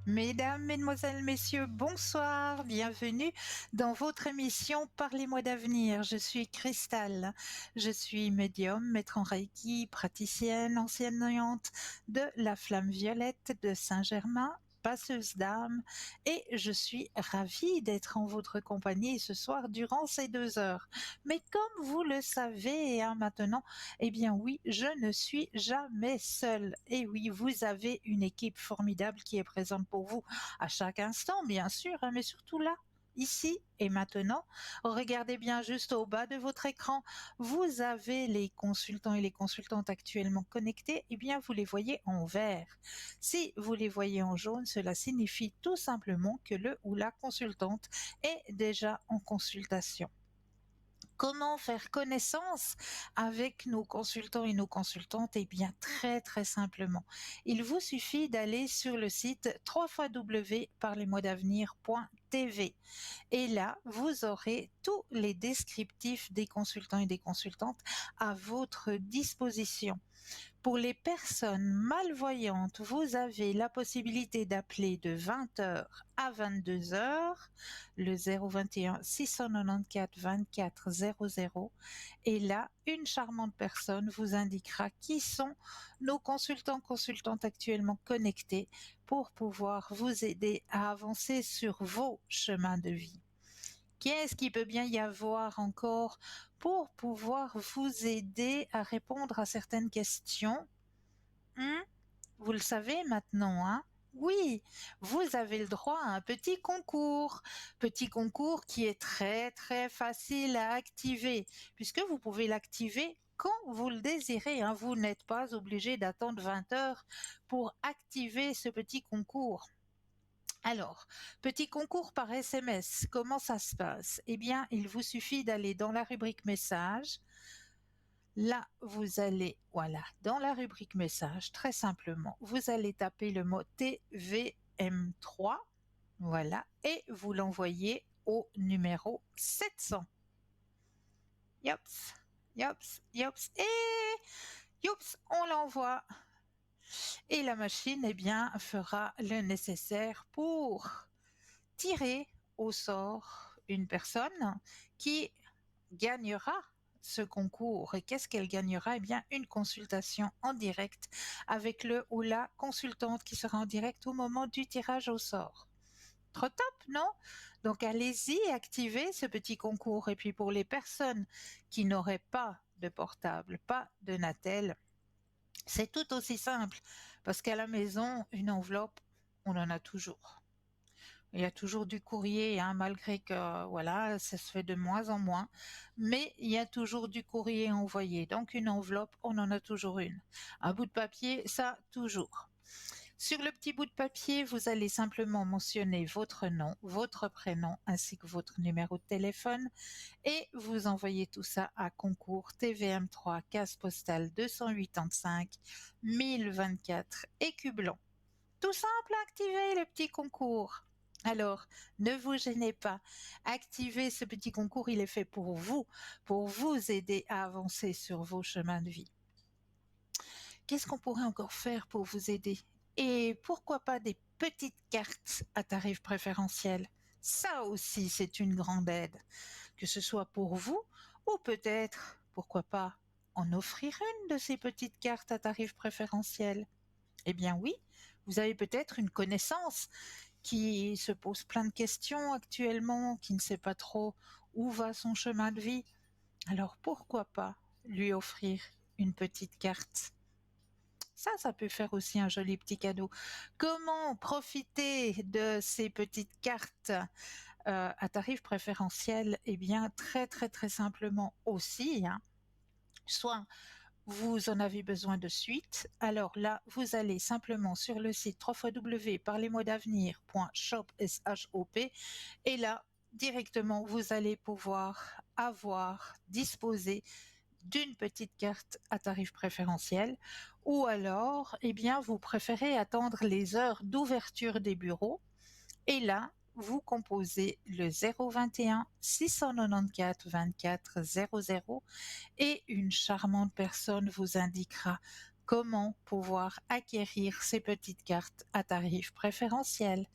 Mesdames, Mesdemoiselles, Messieurs, bonsoir, bienvenue dans votre émission Parlez-moi d'avenir. Je suis Cristal, je suis médium, maître en Reiki, praticienne, enseignante de la Flamme Violette de Saint-Germain, passeuse d'âme, et je suis ravie d'être en votre compagnie ce soir durant ces 2 heures. Mais comme vous le savez maintenant, eh bien oui, je ne suis jamais seule. Et oui, vous avez une équipe formidable qui est présente pour vous à chaque instant, bien sûr, mais surtout là, ici et maintenant. Regardez bien juste au bas de votre écran. Vous avez les consultants et les consultantes actuellement connectés. Eh bien, vous les voyez en vert. Si vous les voyez en jaune, cela signifie tout simplement que le ou la consultante est déjà en consultation. Comment faire connaissance avec nos consultants et nos consultantes? Eh bien, très très simplement. Il vous suffit d'aller sur le site www.parlezmoi-d'avenir.tv et là, vous aurez tous les descriptifs des consultants et des consultantes à votre disposition. Pour les personnes malvoyantes, vous avez la possibilité d'appeler de 20h à 22h le 021 694 24 00 et là, une charmante personne vous indiquera qui sont nos consultants-consultantes actuellement connectés pour pouvoir vous aider à avancer sur vos chemins de vie. Qu'est-ce qu'il peut bien y avoir encore pour pouvoir vous aider à répondre à certaines questions? Vous le savez maintenant, hein? Oui, vous avez le droit à un petit concours qui est très très facile à activer, puisque vous pouvez l'activer quand vous le désirez, hein. Vous n'êtes pas obligé d'attendre 20 heures pour activer ce petit concours. Alors, petit concours par SMS, comment ça se passe? Eh bien, il vous suffit d'aller dans la rubrique messages. Là, vous allez, voilà, dans la rubrique message, très simplement, vous allez taper le mot TVM3, voilà, et vous l'envoyez au numéro 700. Yops, yops, yops, et yops, on l'envoie. Et la machine, eh bien, fera le nécessaire pour tirer au sort une personne qui gagnera ce concours. Et qu'est-ce qu'elle gagnera? Eh bien, une consultation en direct avec le ou la consultante qui sera en direct au moment du tirage au sort. Trop top, non? Donc allez-y, activez ce petit concours. Et puis pour les personnes qui n'auraient pas de portable, pas de Natel, c'est tout aussi simple parce qu'à la maison, une enveloppe, on en a toujours. Il y a toujours du courrier, hein, malgré que voilà, ça se fait de moins en moins, mais il y a toujours du courrier envoyé. Donc une enveloppe, on en a toujours une. Un bout de papier, ça toujours. Sur le petit bout de papier, vous allez simplement mentionner votre nom, votre prénom ainsi que votre numéro de téléphone et vous envoyez tout ça à concours TVM3 case postale 285 1024 Écublon. Tout simple à activer le petit concours. Alors, ne vous gênez pas. Activez ce petit concours, il est fait pour vous aider à avancer sur vos chemins de vie. Qu'est-ce qu'on pourrait encore faire pour vous aider? Et pourquoi pas des petites cartes à tarif préférentiel? Ça aussi, c'est une grande aide. Que ce soit pour vous ou peut-être, pourquoi pas, en offrir une de ces petites cartes à tarif préférentiel. Eh bien oui, vous avez peut-être une connaissance qui se pose plein de questions actuellement, qui ne sait pas trop où va son chemin de vie. Alors pourquoi pas lui offrir une petite carte? Ça peut faire aussi un joli petit cadeau. Comment profiter de ces petites cartes à tarif préférentiel? Eh bien très très très simplement aussi, hein. Soit vous en avez besoin de suite, alors là, vous allez simplement sur le site www.parlezmoi-d'avenir.shop et là, directement, vous allez pouvoir disposer d'une petite carte à tarif préférentiel ou alors, eh bien, vous préférez attendre les heures d'ouverture des bureaux et là, vous composez le 021 694 24 00 et une charmante personne vous indiquera comment pouvoir acquérir ces petites cartes à tarif préférentiel.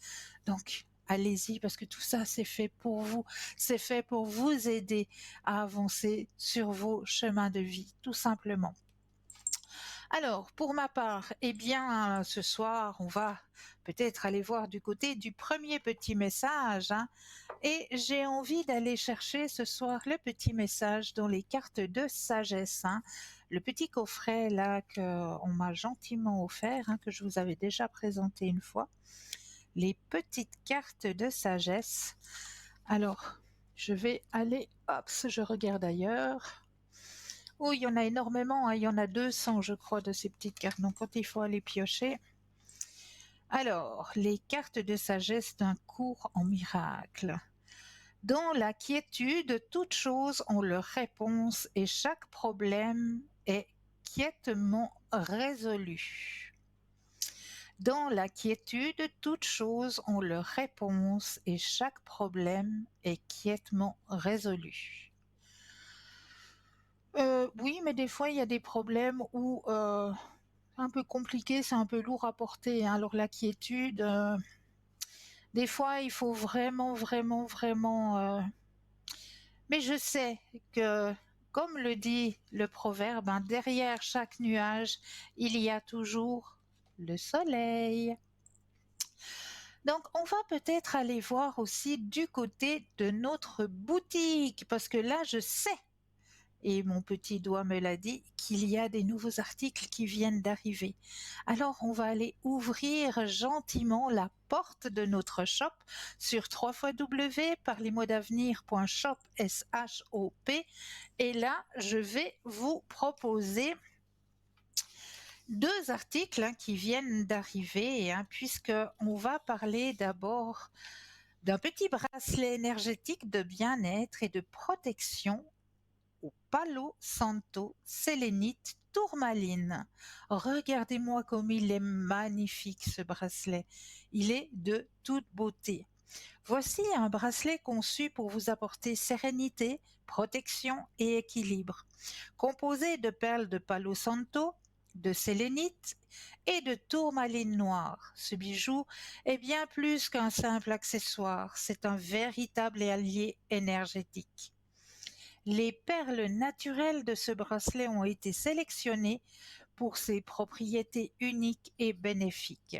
Donc, allez-y parce que tout ça, c'est fait pour vous. C'est fait pour vous aider à avancer sur vos chemins de vie, tout simplement. Alors, pour ma part, eh bien, ce soir, on va peut-être aller voir du côté du premier petit message, hein, et j'ai envie d'aller chercher ce soir le petit message dans les cartes de sagesse, hein, le petit coffret là qu'on m'a gentiment offert, hein, que je vous avais déjà présenté une fois, les petites cartes de sagesse. Alors, je vais aller, hop, je regarde ailleurs. Oh, il y en a énormément, hein. Il y en a 200, je crois, de ces petites cartes. Donc, quand il faut aller piocher. Alors, les cartes de sagesse d'un cours en miracle. Dans la quiétude, toutes choses ont leur réponse et chaque problème est quiètement résolu. Dans la quiétude, toutes choses ont leur réponse et chaque problème est quiètement résolu. Oui, mais des fois, il y a des problèmes où c'est un peu compliqué, c'est un peu lourd à porter, hein. Alors la quiétude, des fois, il faut vraiment, vraiment, vraiment. Mais je sais que, comme le dit le proverbe, hein, derrière chaque nuage, il y a toujours le soleil. Donc, on va peut-être aller voir aussi du côté de notre boutique, parce que là, je sais, et mon petit doigt me l'a dit, qu'il y a des nouveaux articles qui viennent d'arriver. Alors, on va aller ouvrir gentiment la porte de notre shop sur www.parlezmoi-d'avenir.shop, S-H-O-P, et là, je vais vous proposer deux articles, hein, qui viennent d'arriver, hein, puisqu'on va parler d'abord d'un petit bracelet énergétique de bien-être et de protection au Palo Santo sélénite tourmaline. Regardez-moi comme il est magnifique, ce bracelet. Il est de toute beauté. Voici un bracelet conçu pour vous apporter sérénité, protection et équilibre. Composé de perles de Palo Santo, de sélénite et de tourmaline noire. Ce bijou est bien plus qu'un simple accessoire, c'est un véritable allié énergétique. Les perles naturelles de ce bracelet ont été sélectionnées pour ses propriétés uniques et bénéfiques.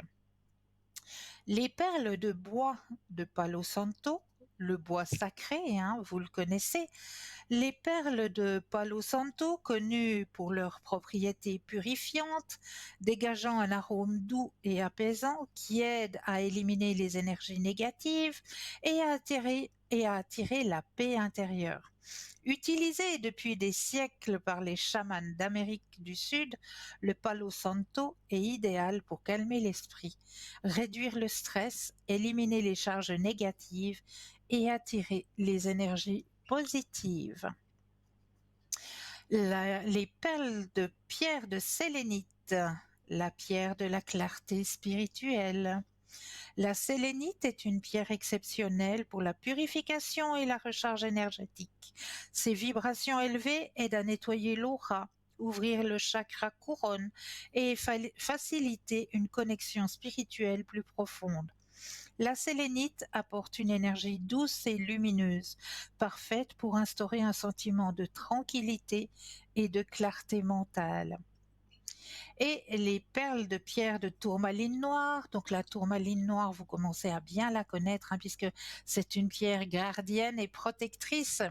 Les perles de bois de Palo Santo, le bois sacré, hein, vous le connaissez, les perles de Palo Santo, connues pour leurs propriétés purifiantes, dégageant un arôme doux et apaisant qui aide à éliminer les énergies négatives et à attirer la paix intérieure. Utilisé depuis des siècles par les chamans d'Amérique du Sud, le Palo Santo est idéal pour calmer l'esprit, réduire le stress, éliminer les charges négatives et attirer les énergies positives. Les perles de pierre de sélénite, la pierre de la clarté spirituelle. La sélénite est une pierre exceptionnelle pour la purification et la recharge énergétique. Ses vibrations élevées aident à nettoyer l'aura, ouvrir le chakra couronne et faciliter une connexion spirituelle plus profonde. La sélénite apporte une énergie douce et lumineuse, parfaite pour instaurer un sentiment de tranquillité et de clarté mentale. Et les perles de pierre de tourmaline noire. Donc la tourmaline noire, vous commencez à bien la connaître, hein, puisque c'est une pierre gardienne et protectrice.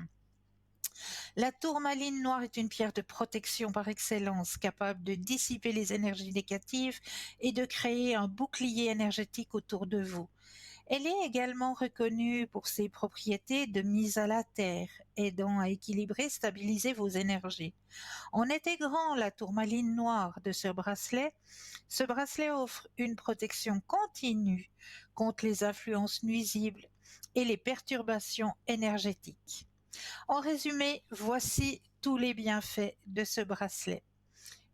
La tourmaline noire est une pierre de protection par excellence, capable de dissiper les énergies négatives et de créer un bouclier énergétique autour de vous. Elle est également reconnue pour ses propriétés de mise à la terre, aidant à équilibrer et stabiliser vos énergies. En intégrant la tourmaline noire de ce bracelet offre une protection continue contre les influences nuisibles et les perturbations énergétiques. En résumé, voici tous les bienfaits de ce bracelet.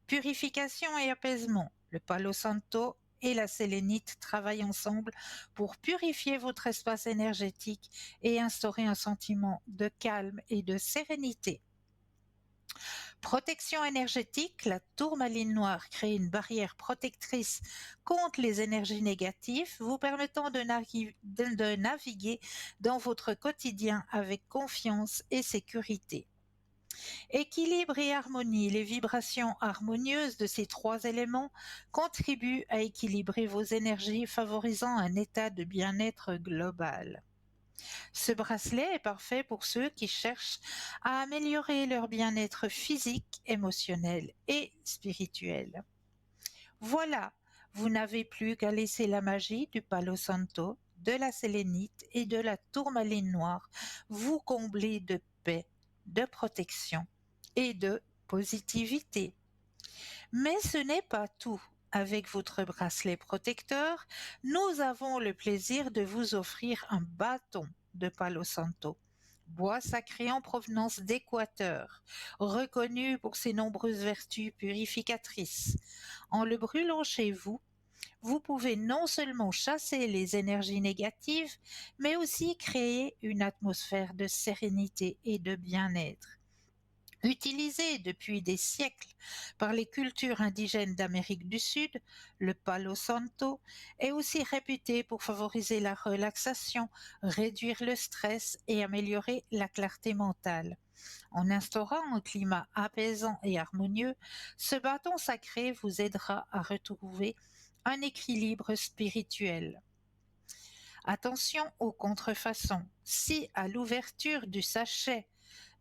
Purification et apaisement. Le Palo Santo et la sélénite travaillent ensemble pour purifier votre espace énergétique et instaurer un sentiment de calme et de sérénité. Protection énergétique, la tourmaline noire crée une barrière protectrice contre les énergies négatives, vous permettant de naviguer dans votre quotidien avec confiance et sécurité. Équilibre et harmonie, les vibrations harmonieuses de ces trois éléments contribuent à équilibrer vos énergies, favorisant un état de bien-être global. Ce bracelet est parfait pour ceux qui cherchent à améliorer leur bien-être physique, émotionnel et spirituel. Voilà, vous n'avez plus qu'à laisser la magie du Palo Santo, de la sélénite et de la tourmaline noire vous combler de paix, de protection et de positivité. Mais ce n'est pas tout. Avec votre bracelet protecteur, nous avons le plaisir de vous offrir un bâton de Palo Santo, bois sacré en provenance d'Équateur, reconnu pour ses nombreuses vertus purificatrices. En le brûlant chez vous, vous pouvez non seulement chasser les énergies négatives, mais aussi créer une atmosphère de sérénité et de bien-être. Utilisé depuis des siècles par les cultures indigènes d'Amérique du Sud, le Palo Santo est aussi réputé pour favoriser la relaxation, réduire le stress et améliorer la clarté mentale. En instaurant un climat apaisant et harmonieux, ce bâton sacré vous aidera à retrouver un équilibre spirituel. Attention aux contrefaçons. Si à l'ouverture du sachet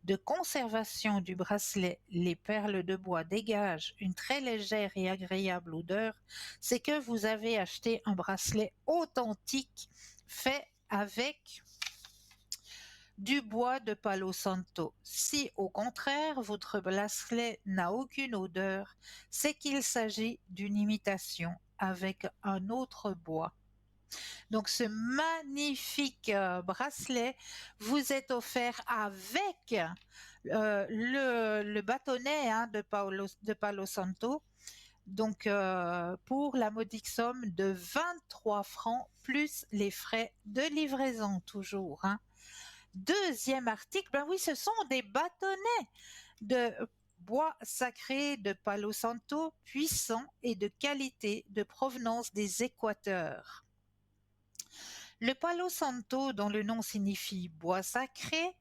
de conservation du bracelet, les perles de bois dégagent une très légère et agréable odeur, c'est que vous avez acheté un bracelet authentique fait avec du bois de Palo Santo. Si au contraire votre bracelet n'a aucune odeur, c'est qu'il s'agit d'une imitation avec un autre bois. Donc ce magnifique bracelet vous est offert avec le bâtonnet de Palo Santo, donc pour la modique somme de 23 francs plus les frais de livraison toujours. Hein. Deuxième article, ben oui, ce sont des bâtonnets de bois sacré de Palo Santo, puissants et de qualité de provenance des Équateurs. Le Palo Santo, dont le nom signifie bois sacré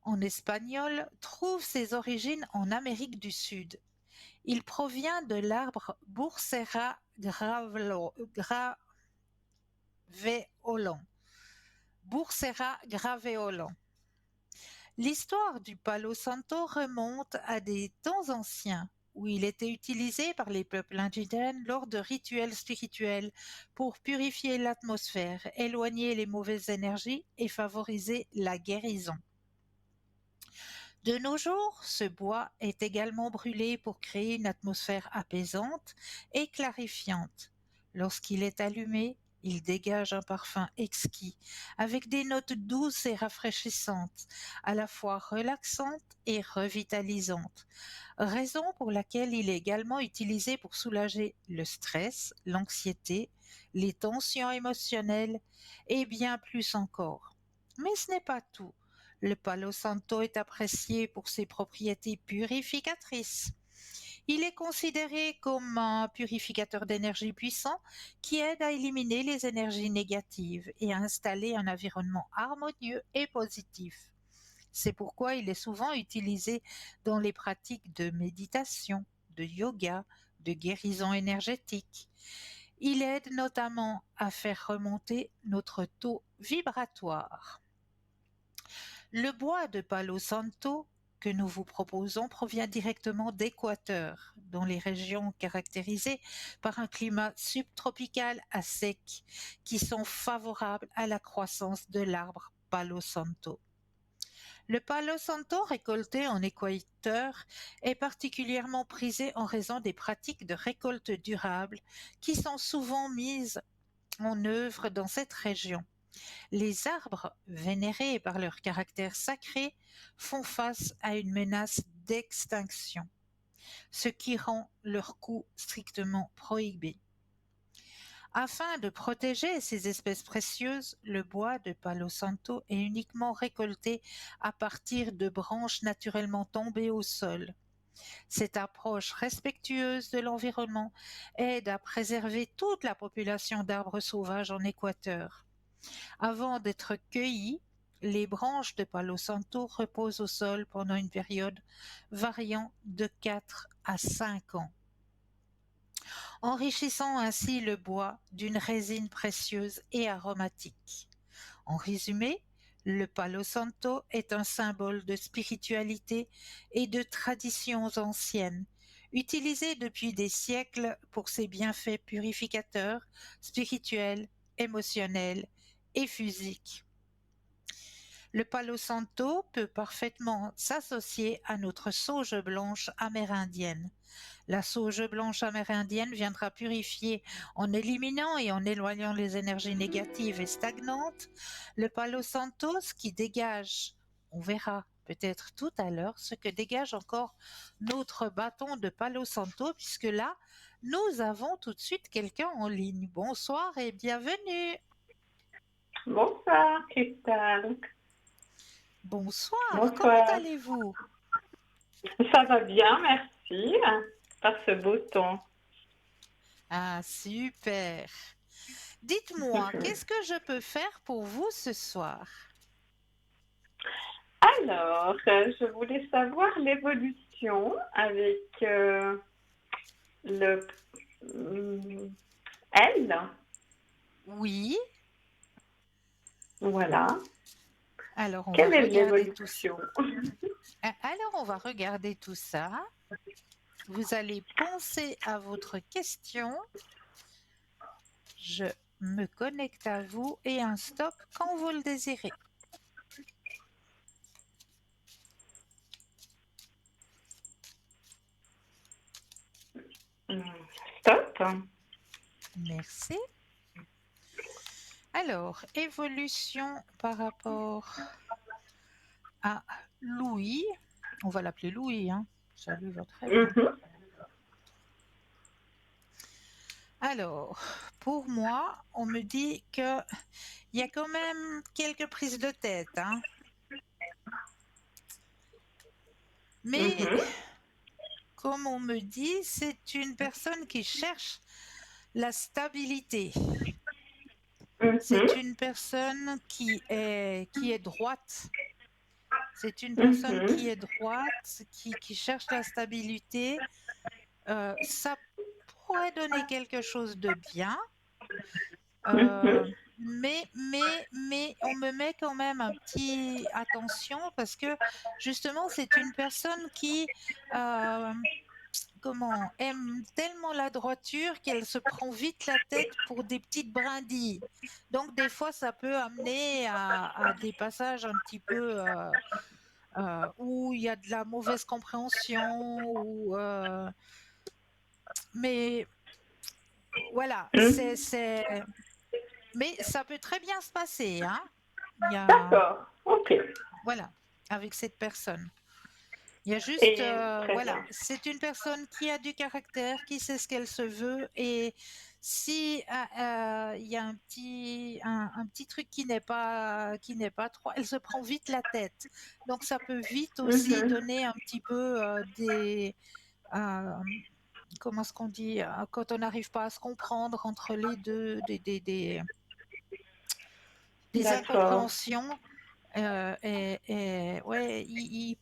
en espagnol, trouve ses origines en Amérique du Sud. Il provient de l'arbre Bursera graveolens. Bursera graveolens. L'histoire du Palo Santo remonte à des temps anciens, où il était utilisé par les peuples indigènes lors de rituels spirituels pour purifier l'atmosphère, éloigner les mauvaises énergies et favoriser la guérison. De nos jours, ce bois est également brûlé pour créer une atmosphère apaisante et clarifiante. Lorsqu'il est allumé, il dégage un parfum exquis, avec des notes douces et rafraîchissantes, à la fois relaxantes et revitalisantes, raison pour laquelle il est également utilisé pour soulager le stress, l'anxiété, les tensions émotionnelles et bien plus encore. Mais ce n'est pas tout. Le Palo Santo est apprécié pour ses propriétés purificatrices. Il est considéré comme un purificateur d'énergie puissant qui aide à éliminer les énergies négatives et à installer un environnement harmonieux et positif. C'est pourquoi il est souvent utilisé dans les pratiques de méditation, de yoga, de guérison énergétique. Il aide notamment à faire remonter notre taux vibratoire. Le bois de Palo Santo que nous vous proposons provient directement d'Équateur, dans les régions caractérisées par un climat subtropical à sec, qui sont favorables à la croissance de l'arbre Palo Santo. Le Palo Santo récolté en Équateur est particulièrement prisé en raison des pratiques de récolte durable qui sont souvent mises en œuvre dans cette région. Les arbres, vénérés par leur caractère sacré, font face à une menace d'extinction, ce qui rend leur coût strictement prohibé. Afin de protéger ces espèces précieuses, le bois de Palo Santo est uniquement récolté à partir de branches naturellement tombées au sol. Cette approche respectueuse de l'environnement aide à préserver toute la population d'arbres sauvages en Équateur. Avant d'être cueillies, les branches de Palo Santo reposent au sol pendant une période variant de 4 à 5 ans, enrichissant ainsi le bois d'une résine précieuse et aromatique. En résumé, le Palo Santo est un symbole de spiritualité et de traditions anciennes, utilisé depuis des siècles pour ses bienfaits purificateurs, spirituels, émotionnels et physiques. Le Palo Santo peut parfaitement s'associer à notre sauge blanche amérindienne. La sauge blanche amérindienne viendra purifier en éliminant et en éloignant les énergies négatives et stagnantes. Le Palo Santo, ce qui dégage, on verra peut-être tout à l'heure ce que dégage encore notre bâton de Palo Santo, puisque là, nous avons tout de suite quelqu'un en ligne. Bonsoir et bienvenue. Bonsoir, Cristal. Bonsoir, comment Bonsoir. allez-vous? Ça va bien, merci, par ce beau temps. Ah, super. Dites-moi, qu'est-ce que je peux faire pour vous ce soir? Alors, je voulais savoir l'évolution avec le L. Oui, Voilà. alors on va Quelle est regarder tout ça. l'évolution? Alors on va regarder tout ça. Vous allez penser à votre question. Je me connecte à vous et un stop quand vous le désirez. Stop. Merci. Alors, évolution par rapport à Louis. On va l'appeler Louis, hein. Ça lui va très bien. Mhm, Alors, pour moi, on me dit que il y a quand même quelques prises de tête, hein. Mais mhm, comme on me dit, c'est une personne qui cherche la stabilité. C'est mhm, une personne qui est droite. C'est une personne qui mhm, est droite, qui cherche la stabilité. Ça pourrait donner quelque chose de bien. mhm, Euh, mais on me met quand même un petit attention parce que justement, c'est une personne qui euh, aime tellement la droiture qu'elle se prend vite la tête pour des petites brindilles. Donc des fois, ça peut amener à des passages un petit peu où il y a de la mauvaise compréhension, mais voilà, mhm. mais ça peut très bien se passer, hein. Il y a, D'accord, ok. voilà, avec cette personne. Il y a juste, Et très bien. voilà, c'est une personne qui a du caractère, qui sait ce qu'elle se veut, et si il y a un petit truc qui n'est pas trop, elle se prend vite la tête. Donc ça peut vite aussi Mhm, donner un petit peu euh, comment est-ce qu'on dit, quand on n'arrive pas à se comprendre entre les deux, des d'accord. incompréhensions. Et ouais, il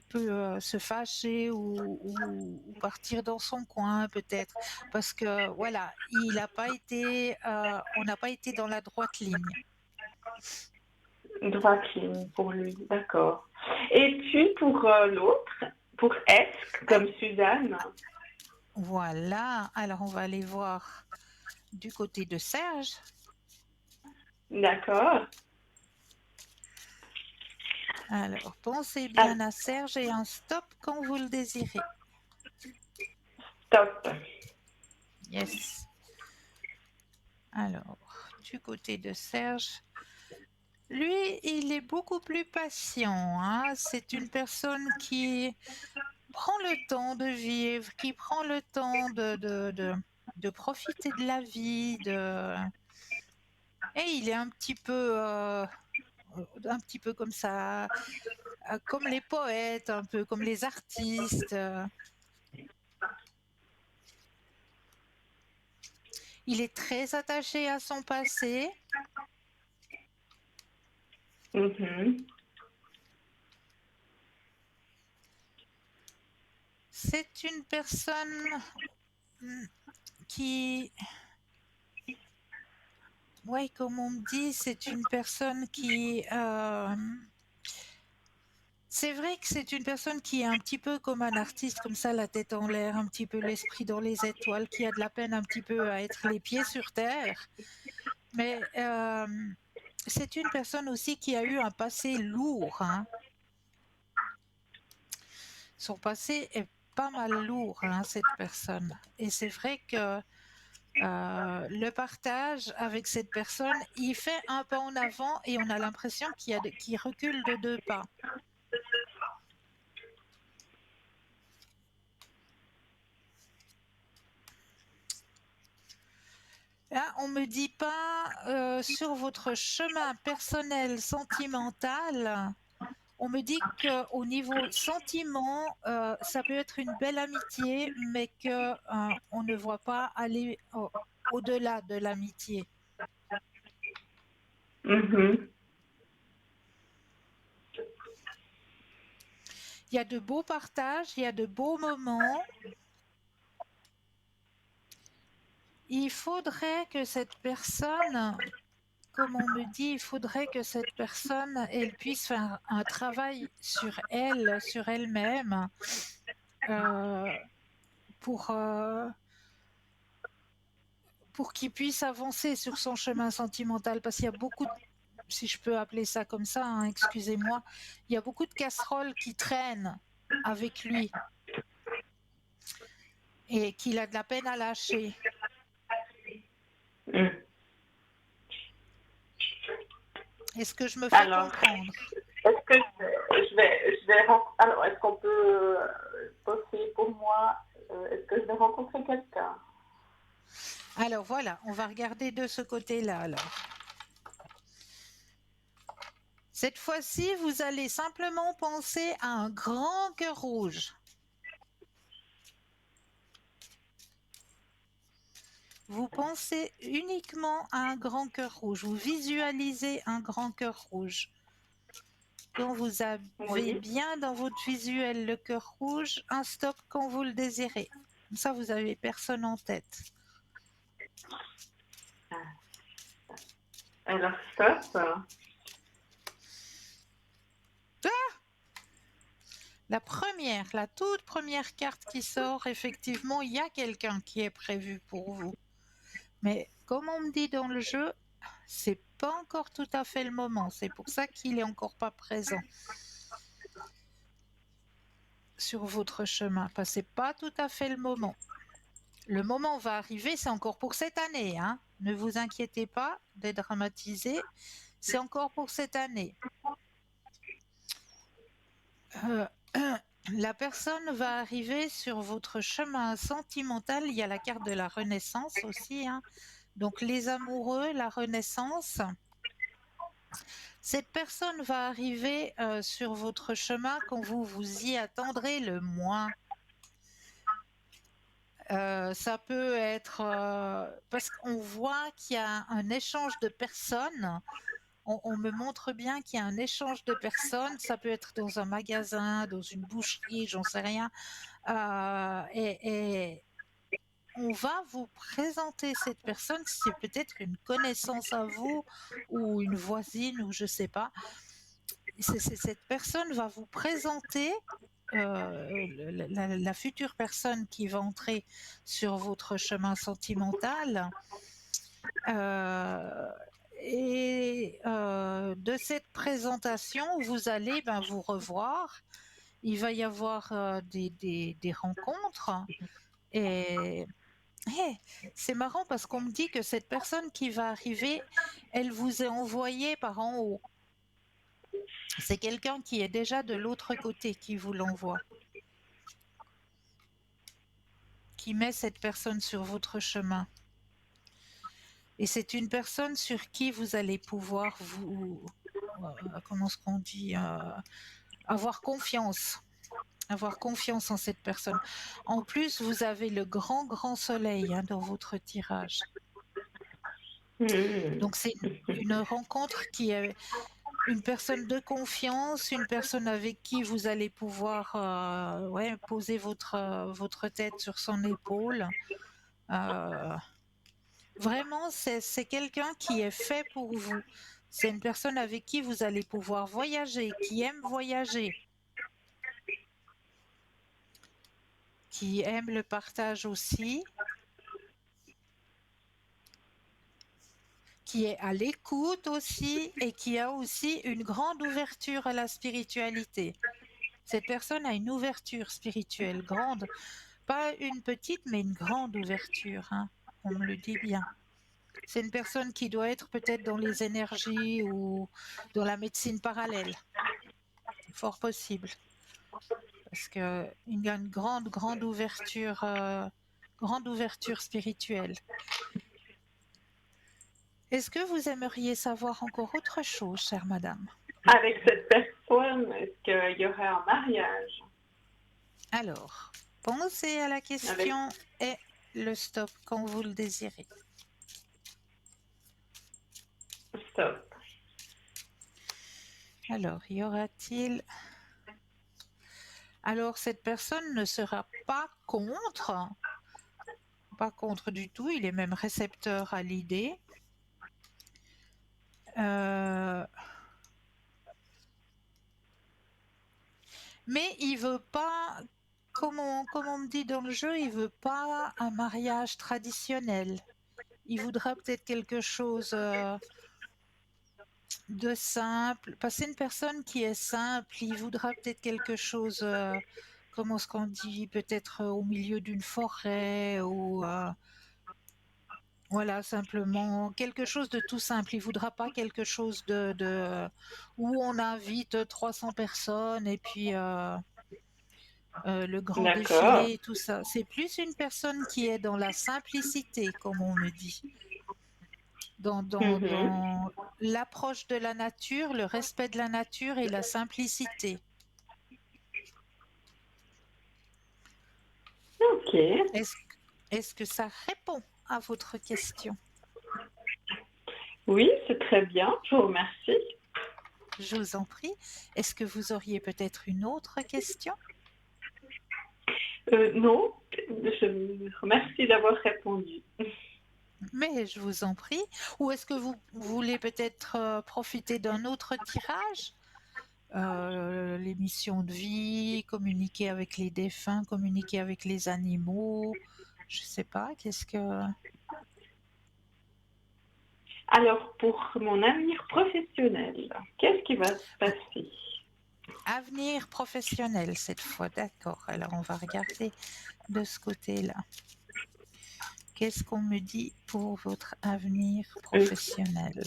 peut se fâcher ou partir dans son coin peut-être parce que voilà, il n'a pas été, on n'a pas été dans la droite ligne. Droite ligne pour lui, d'accord. Et puis pour l'autre, pour S Ah, comme Suzanne, voilà, alors on va aller voir du côté de Serge. d'accord. Alors, pensez Ah, bien à Serge et un stop quand vous le désirez. stop. Yes. Alors, du côté de Serge, lui, il est beaucoup plus patient, hein. C'est une personne qui prend le temps de vivre, qui prend le temps de profiter de la vie, et il est un petit peu comme ça, comme les poètes, un peu comme les artistes. Il est très attaché à son passé. Mhm. C'est une personne qui, ouais, comme on me dit, c'est une personne qui, c'est vrai que c'est une personne qui est un petit peu comme un artiste, comme ça, la tête en l'air, un petit peu l'esprit dans les étoiles, qui a de la peine un petit peu à être les pieds sur terre. Mais c'est une personne aussi qui a eu un passé lourd, hein. Son passé est pas mal lourd, hein, cette personne. Et c'est vrai que le partage avec cette personne, il fait un pas en avant et on a l'impression qu'il recule de 2 pas. Là, on me dit pas sur votre chemin personnel sentimental. On me dit qu'au niveau sentiment, ça peut être une belle amitié, mais que on ne voit pas aller au-delà de l'amitié. Mhm. Il y a de beaux partages, il y a de beaux moments. Il faudrait que cette personne, comme on me dit, il faudrait que cette personne, elle puisse faire un travail sur elle-même, euh, pour, euh, pour qu'il puisse avancer sur son chemin sentimental. Parce qu'il y a beaucoup, si je peux appeler ça comme ça, hein, excusez-moi, il y a beaucoup de casseroles qui traînent avec lui et qu'il a de la peine à lâcher. Mhm. Est-ce que je me fais Alors, comprendre? est-ce que alors, est-ce qu'on peut poser pour moi, est-ce que je vais rencontrer quelqu'un? Alors voilà, on va regarder de ce côté-là alors. Cette fois-ci, vous allez simplement penser à un grand cœur rouge. Vous pensez uniquement à un grand cœur rouge. Vous visualisez un grand cœur rouge. Quand vous avez Oui. bien dans votre visuel le cœur rouge, un stop quand vous le désirez. Comme ça, vous n'avez personne en tête. Alors, stop. La toute première carte qui sort, effectivement, il y a quelqu'un qui est prévu pour vous. Mais comme on me dit dans le jeu, c'est pas encore tout à fait le moment. C'est pour ça qu'il est encore pas présent sur votre chemin. Parce que c'est pas tout à fait le moment. Le moment va arriver, c'est encore pour cette année, hein. Ne vous inquiétez pas de dramatiser. C'est encore pour cette année. Euh, la personne va arriver sur votre chemin sentimental. Il y a la carte de la Renaissance aussi, hein. Donc les amoureux, la Renaissance. Cette personne va arriver sur votre chemin quand vous vous y attendrez le moins. Ça peut être parce qu'on voit qu'il y a un échange de personnes. On me montre bien qu'il y a un échange de personnes. Ça peut être dans un magasin, dans une boucherie, j'en sais rien. Et on va vous présenter cette personne. C'est peut-être une connaissance à vous ou une voisine ou je sais pas. Cette personne va vous présenter la future personne qui va entrer sur votre chemin sentimental. Euh, de cette présentation, vous allez vous revoir. Il va y avoir des rencontres. Et c'est marrant parce qu'on me dit que cette personne qui va arriver, elle vous est envoyée par en haut. C'est quelqu'un qui est déjà de l'autre côté qui vous l'envoie. qui met cette personne sur votre chemin. Et c'est une personne sur qui vous allez pouvoir comment est-ce qu'on dit, avoir confiance. Avoir confiance en cette personne. En plus, vous avez le grand soleil dans votre tirage. Donc c'est une rencontre qui est une personne de confiance, une personne avec qui vous allez pouvoir poser votre tête sur son épaule. Vraiment, c'est quelqu'un qui est fait pour vous. C'est une personne avec qui vous allez pouvoir voyager, qui aime voyager, qui aime le partage aussi, qui est à l'écoute aussi et qui a aussi une grande ouverture à la spiritualité. Cette personne a une ouverture spirituelle grande, pas une petite mais une grande ouverture, on me le dit bien. C'est une personne qui doit être peut-être dans les énergies ou dans la médecine parallèle. Fort possible. Parce qu'il y a une grande ouverture spirituelle. Est-ce que vous aimeriez savoir encore autre chose, chère madame? Avec cette personne, est-ce qu'il y aurait un mariage? Alors, pensez à la question et le stop quand vous le désirez. Stop. Alors, y aura-t-il... Alors, cette personne ne sera pas contre du tout, il est même récepteur à l'idée. Mais il veut pas, comme on me dit dans le jeu, il veut pas un mariage traditionnel. Il voudra peut-être quelque chose de simple. Parce que c'est une personne qui est simple, il voudra peut-être quelque chose, comment est-ce qu'on dit, peut-être au milieu d'une forêt ou... Voilà, simplement quelque chose de tout simple. Il voudra pas quelque chose où on invite 300 personnes et puis le grand défilé et tout ça. C'est plus une personne qui est dans la simplicité, comme on me dit. Dans l'approche de la nature, le respect de la nature et la simplicité. Ok. Est-ce que ça répond à votre question? Oui, c'est très bien. Je vous remercie. Je vous en prie. Est-ce que vous auriez peut-être une autre question? Non, je vous remercie d'avoir répondu. Mais je vous en prie. Ou est-ce que vous voulez peut-être profiter d'un autre tirage? Les missions de vie, communiquer avec les défunts, communiquer avec les animaux. Je sais pas, qu'est-ce que... Alors, pour mon avenir professionnel, qu'est-ce qui va se passer? Avenir professionnel cette fois, d'accord. Alors on va regarder de ce côté-là. Qu'est-ce qu'on me dit pour votre avenir professionnel?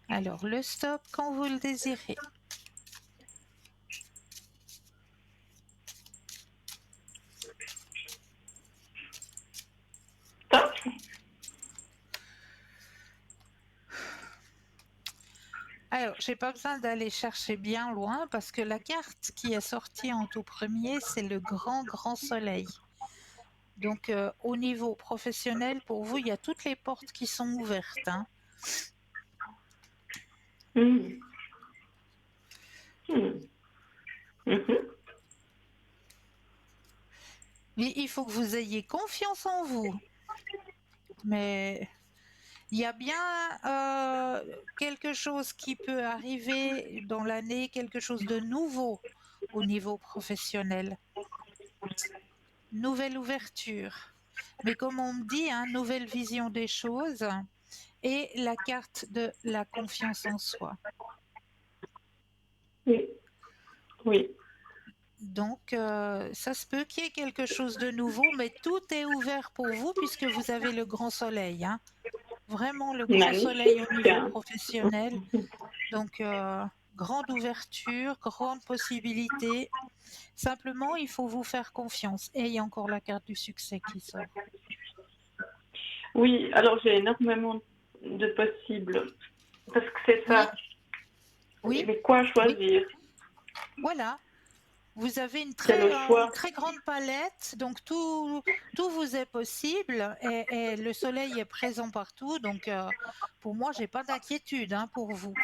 Alors le stop quand vous le désirez. Stop. Alors, j'ai pas besoin d'aller chercher bien loin parce que la carte qui est sortie en tout premier, c'est le grand soleil. Donc, au niveau professionnel, pour vous, il y a toutes les portes qui sont ouvertes. Mm. Mm. Mm-hmm. Mais il faut que vous ayez confiance en vous. Mais il y a bien quelque chose qui peut arriver dans l'année, quelque chose de nouveau au niveau professionnel. Nouvelle ouverture. Mais comme on me dit, nouvelle vision des choses et la carte de la confiance en soi. Oui. Oui. Donc, ça se peut qu'il y ait quelque chose de nouveau, mais tout est ouvert pour vous puisque vous avez le grand soleil. Vraiment le grand soleil au niveau professionnel. Donc, grande ouverture, grande possibilité. Simplement, il faut vous faire confiance. Et il y a encore la carte du succès qui sort. Oui, alors j'ai énormément de possibles. Parce que c'est Oui, ça. oui, Mais quoi oui. choisir? Voilà. Vous avez C'est le une choix. très grande palette, donc tout vous est possible et le soleil est présent partout. Donc, pour moi, j'ai pas d'inquiétude hein, pour vous.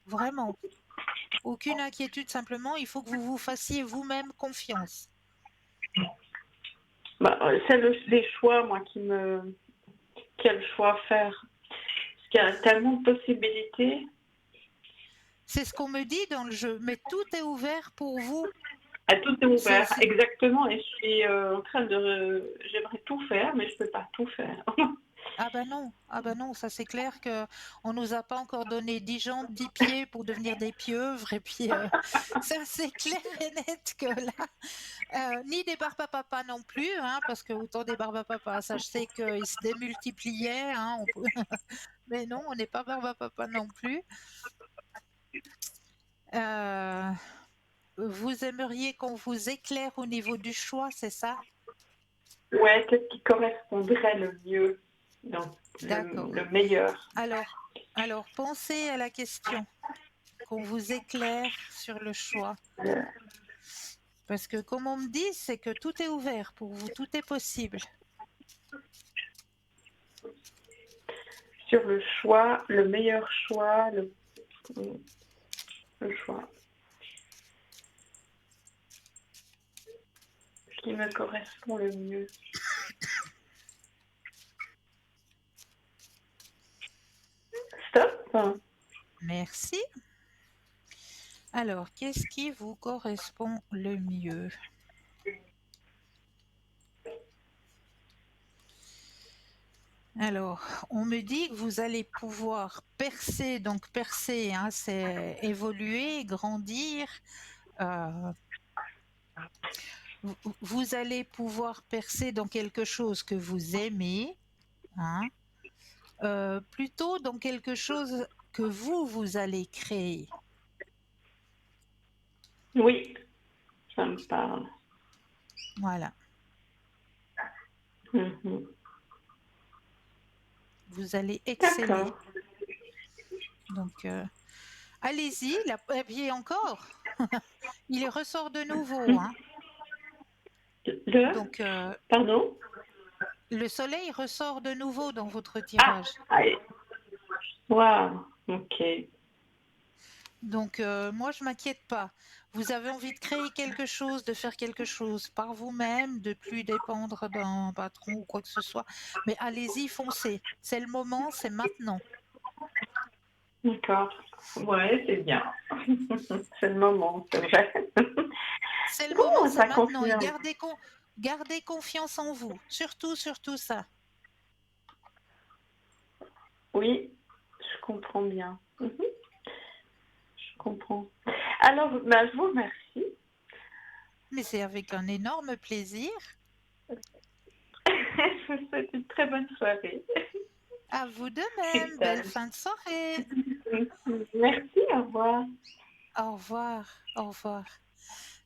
Vraiment. Aucune inquiétude, simplement, il faut que vous vous fassiez vous-même confiance. Bah, c'est les choix, moi, quel choix faire. Parce qu'il y a tellement de possibilités. C'est ce qu'on me dit dans le jeu, mais tout est ouvert pour vous. Ah, tout est C'est, ouvert, c'est- exactement. Et je suis en train de. J'aimerais tout faire, mais je peux pas tout faire. Ah ben non, ça c'est clair que on nous a pas encore donné 10 jambes, 10 pieds pour devenir des pieuvres, et puis ça c'est clair et net que là, ni des barbes à papa non plus, hein, parce que autant des barbes à papa, ça je sais qu'ils se démultipliaient, hein, mais non, on n'est pas barbe à papa non plus. Euh, Vous aimeriez qu'on vous éclaire au niveau du choix, c'est ça? Ouais, qu'est-ce qui correspondrait le mieux, donc D'accord. le meilleur? Alors, alors pensez à la question, qu'on vous éclaire sur le choix. Euh, Parce que comme on me dit, c'est que tout est ouvert pour vous, tout est possible. Sur le choix, le meilleur choix, le choix qui me correspond le mieux. Stop. Merci. Alors, qu'est-ce qui vous correspond le mieux? Alors, on me dit que vous allez pouvoir percer, donc percer, hein, c'est évoluer, grandir. euh, vous allez pouvoir percer dans quelque chose que vous aimez, hein, plutôt dans quelque chose que vous allez créer. Oui, ça me parle. Voilà. Mhm. Vous allez exceller. D'accord. Donc, allez-y, et puis encore, il ressort de nouveau, hein. Le, Donc, pardon? le soleil ressort de nouveau dans votre Ah, tirage. allez. Waouh, ok. Donc, moi, je m'inquiète pas. Vous avez envie de créer quelque chose, de faire quelque chose par vous-même, de plus dépendre d'un patron ou quoi que ce soit. Mais allez-y, foncez. C'est le moment, c'est maintenant. D'accord. Ouais, c'est bien. C'est le moment, c'est vrai. C'est le moment, Bon, c'est ça maintenant. Et confirme. gardez confiance en vous. Surtout, surtout ça. Oui, je comprends bien. Mhm, je comprends. Alors, bah, je vous remercie. Mais c'est avec un énorme plaisir. Je vous souhaite une très bonne soirée. À vous de même. Belle Putain. fin de soirée. Merci, au revoir. Au revoir. Au revoir.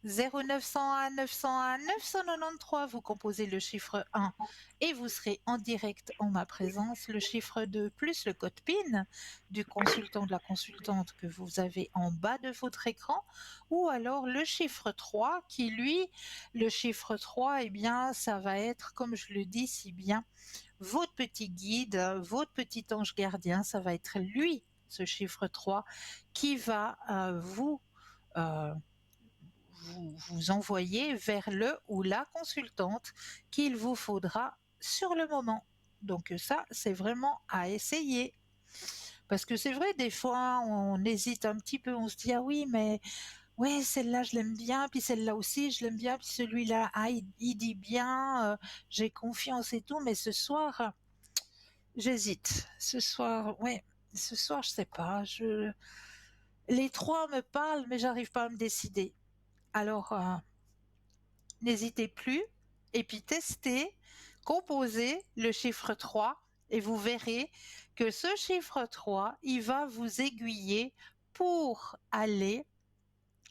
0901 901 993, vous composez le chiffre 1 et vous serez en direct en ma présence. Le chiffre 2 plus le code PIN du consultant, de la consultante que vous avez en bas de votre écran, ou alors le chiffre 3 qui lui, le chiffre 3, eh bien, ça va être, comme je le dis si bien, votre petit guide, votre petit ange gardien, ça va être lui, ce chiffre 3, qui va euh, vous envoyer vers le ou la consultante qu'il vous faudra sur le moment. Donc ça, c'est vraiment à essayer. Parce que c'est vrai, des fois, on hésite un petit peu, on se dit, ah oui, mais ouais, celle-là, je l'aime bien, puis celle-là aussi, je l'aime bien, puis celui-là, ah, il dit bien, j'ai confiance et tout, mais ce soir, j'hésite. Ce soir, ouais, ce soir, je sais pas, les trois me parlent, mais j'arrive pas à me décider. Alors, n'hésitez plus et puis testez, composez le chiffre 3 et vous verrez que ce chiffre 3, il va vous aiguiller pour aller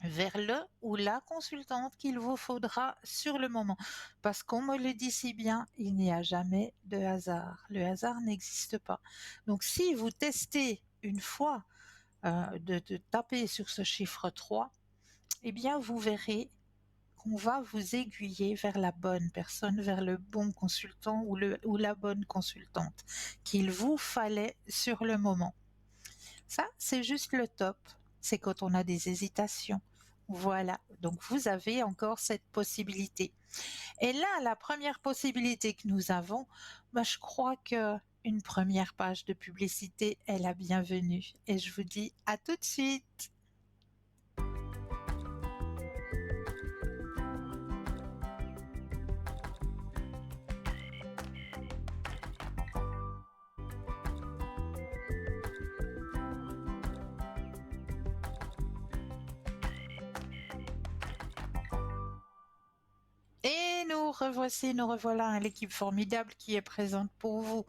vers le ou la consultante qu'il vous faudra sur le moment. Parce qu'on me le dit si bien, il n'y a jamais de hasard. Le hasard n'existe pas. Donc si vous testez une fois de taper sur ce chiffre 3, eh bien vous verrez qu'on va vous aiguiller vers la bonne personne, vers le bon consultant ou la bonne consultante qu'il vous fallait sur le moment. Ça, c'est juste le top. C'est quand on a des hésitations. Voilà, donc vous avez encore cette possibilité. Et là, la première possibilité que nous avons, je crois que une première page de publicité est la bienvenue. Et je vous dis à tout de suite. Et nous revoilà, l'équipe formidable qui est présente pour vous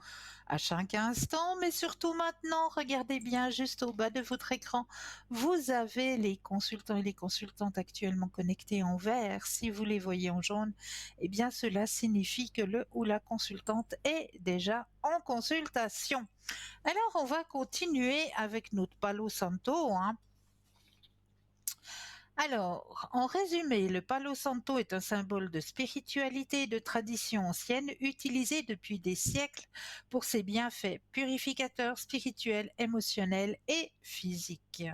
à chaque instant, mais surtout maintenant, regardez bien juste au bas de votre écran, vous avez les consultants et les consultantes actuellement connectés en vert. Si vous les voyez en jaune, eh bien cela signifie que le ou la consultante est déjà en consultation. Alors on va continuer avec notre Palo Santo, hein. Alors, en résumé, le Palo Santo est un symbole de spiritualité et de tradition ancienne utilisé depuis des siècles pour ses bienfaits purificateurs, spirituels, émotionnels et physiques.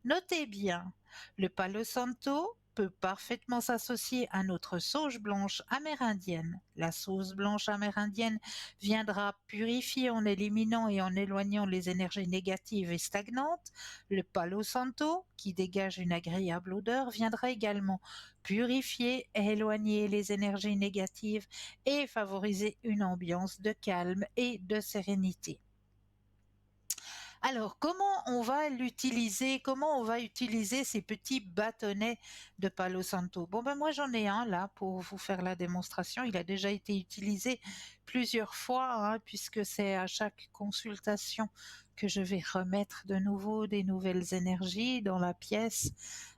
Notez bien, le Palo Santo peut parfaitement s'associer à notre sauge blanche amérindienne. La sauce blanche amérindienne viendra purifier en éliminant et en éloignant les énergies négatives et stagnantes. Le Palo Santo, qui dégage une agréable odeur, viendra également purifier et éloigner les énergies négatives et favoriser une ambiance de calme et de sérénité. Alors, comment on va l'utiliser? Comment on va utiliser ces petits bâtonnets de Palo Santo? Bon, moi j'en ai un là pour vous faire la démonstration. Il a déjà été utilisé plusieurs fois, hein, puisque c'est à chaque consultation que je vais remettre de nouveau des nouvelles énergies dans la pièce.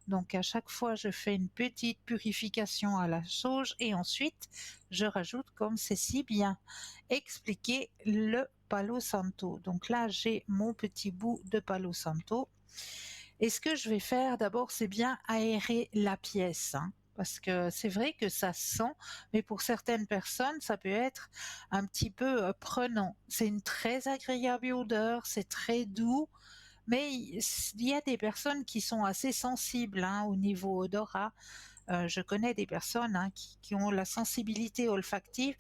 Donc à chaque fois, je fais une petite purification à la sauge et ensuite je rajoute, comme c'est si bien expliqué, le Palo Santo. Donc là, j'ai mon petit bout de Palo Santo. Et ce que je vais faire d'abord, c'est bien aérer la pièce, hein, parce que c'est vrai que ça sent, mais pour certaines personnes, ça peut être un petit peu prenant. C'est une très agréable odeur, c'est très doux, mais il y a des personnes qui sont assez sensibles, hein, au niveau odorat. Je connais des personnes, hein, qui ont la sensibilité olfactive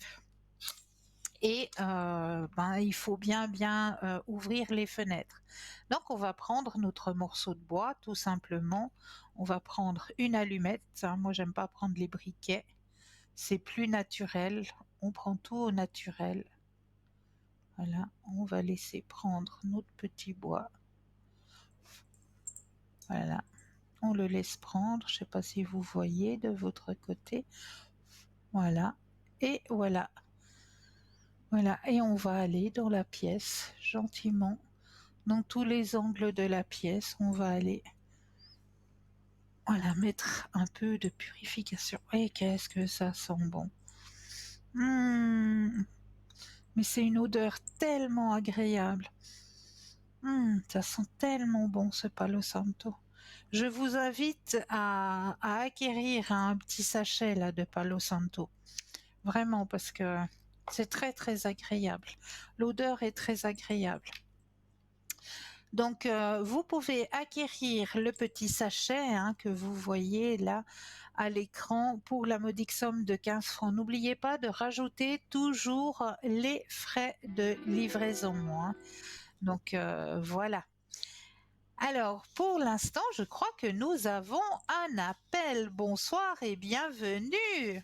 et il faut bien ouvrir les fenêtres. Donc on va prendre notre morceau de bois, tout simplement. On va prendre une allumette, hein. Moi j'aime pas prendre les briquets, c'est plus naturel. On prend tout au naturel. Voilà, on va laisser prendre notre petit bois. Voilà, on le laisse prendre. Je sais pas si vous voyez de votre côté. Voilà, et voilà. Voilà, et on va aller dans la pièce gentiment. Dans tous les angles de la pièce, on va aller, voilà, mettre un peu de purification. Et qu'est-ce que ça sent bon. Mais c'est une odeur tellement agréable. Ça sent tellement bon ce Palo Santo. Je vous invite à acquérir un petit sachet là de Palo Santo. Vraiment, parce que c'est très très agréable. L'odeur est très agréable. Donc, vous pouvez acquérir le petit sachet, hein, que vous voyez là à l'écran pour la modique somme de 15 francs. N'oubliez pas de rajouter toujours les frais de livraison, hein. Donc, voilà. Alors, pour l'instant, je crois que nous avons un appel. Bonsoir et bienvenue.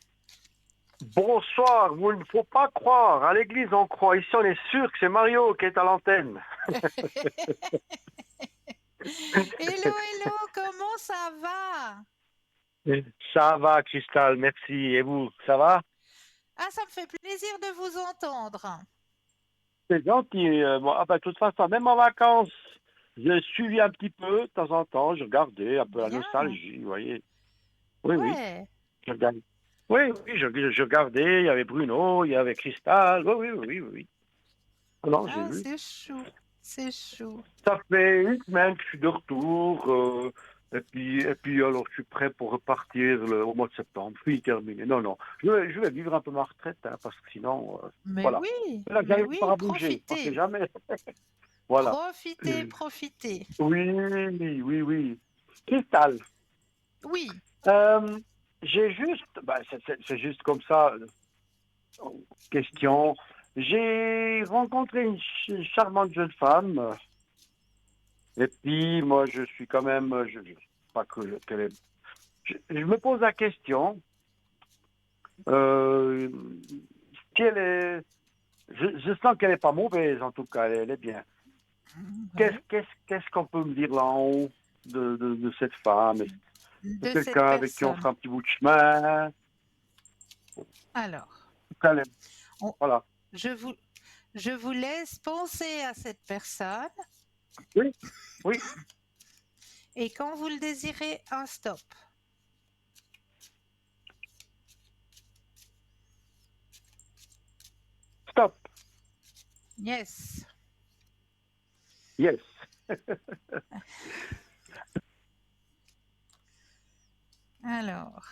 Bonsoir, vous ne faut pas croire. À l'église, on croit. Ici, on est sûr que c'est Mario qui est à l'antenne. Hello, hello, comment ça va? Ça va, Cristal, merci. Et vous, ça va? Ah, ça me fait plaisir de vous entendre. C'est gentil. De toute façon, même en vacances, J'ai suivi un petit peu de temps en temps, je regardais un peu la Bien. nostalgie, vous voyez. Oui, oui, Ouais. je regardais. Oui, oui, je regardais, il y avait Bruno, il y avait Cristal, oui, oui, oui, oui, oui. Alors, j'ai Ah, vu. c'est chou. C'est chou. Ça fait une semaine que je suis de retour, et puis alors je suis prêt pour repartir au mois de septembre, puis terminé. Non, non, je vais vivre un peu ma retraite, hein, parce que sinon, voilà. Là, Mais j'arrive pas oui, à bouger, on sait profitez. jamais. Voilà. Profitez, profitez. Oui, oui, oui. Cristal, Oui. euh, j'ai juste, bah, c'est juste comme ça, question. J'ai rencontré une charmante jeune femme, et puis moi je suis quand même, pas qu'elle est. Je me pose la question, euh, quelle est, je sens qu'elle n'est pas mauvaise en tout cas, elle est bien. Qu'est-ce Ouais. qu'est-ce qu'est-ce qu'on peut me dire là en haut de cette femme? C'est De cette quelqu'un avec qui on personne. fera un petit bout de chemin? Alors, Elle est- on- Voilà. je vous, je vous laisse penser à cette personne Oui, oui, et quand vous le désirez, un stop. stop, Yes. yes. Alors,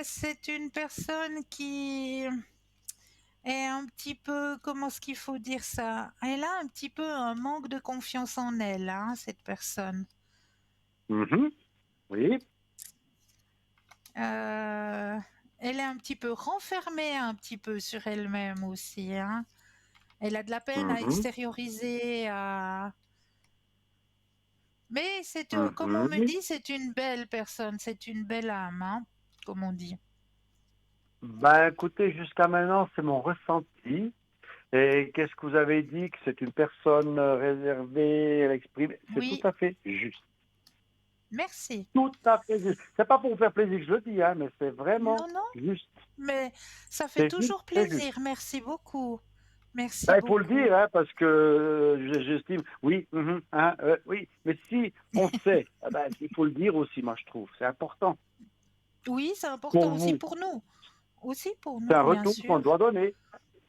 c'est une personne qui est un petit peu, comment est-ce qu'il faut dire ça? Elle a un petit peu un manque de confiance en elle, hein, cette personne. Mhm, oui, Euh, Elle est un petit peu renfermée un petit peu sur elle-même aussi, hein. Elle a de la peine à mhm, extérioriser, mais c'est, comme on me mhm. dit, c'est une belle personne, c'est une belle âme, hein, comme on dit. Ben écoutez, jusqu'à maintenant, c'est mon ressenti. Et qu'est-ce que vous avez dit? Que c'est une personne réservée, elle exprime. C'est tout Oui, à fait juste. merci. Tout à fait juste. C'est pas pour vous faire plaisir que je le dis, hein, mais c'est vraiment Non, non, juste. mais ça fait C'est juste, toujours c'est juste. plaisir. Merci beaucoup. Merci Ben, il faut le beaucoup. dire, hein, parce que j'estime, oui, hein, oui, mais si on sait, eh ben, il faut le dire aussi, moi je trouve, c'est important Oui, c'est pour important aussi vous. pour nous. Aussi pour C'est un nous, bien retour qu'on sûr. doit donner,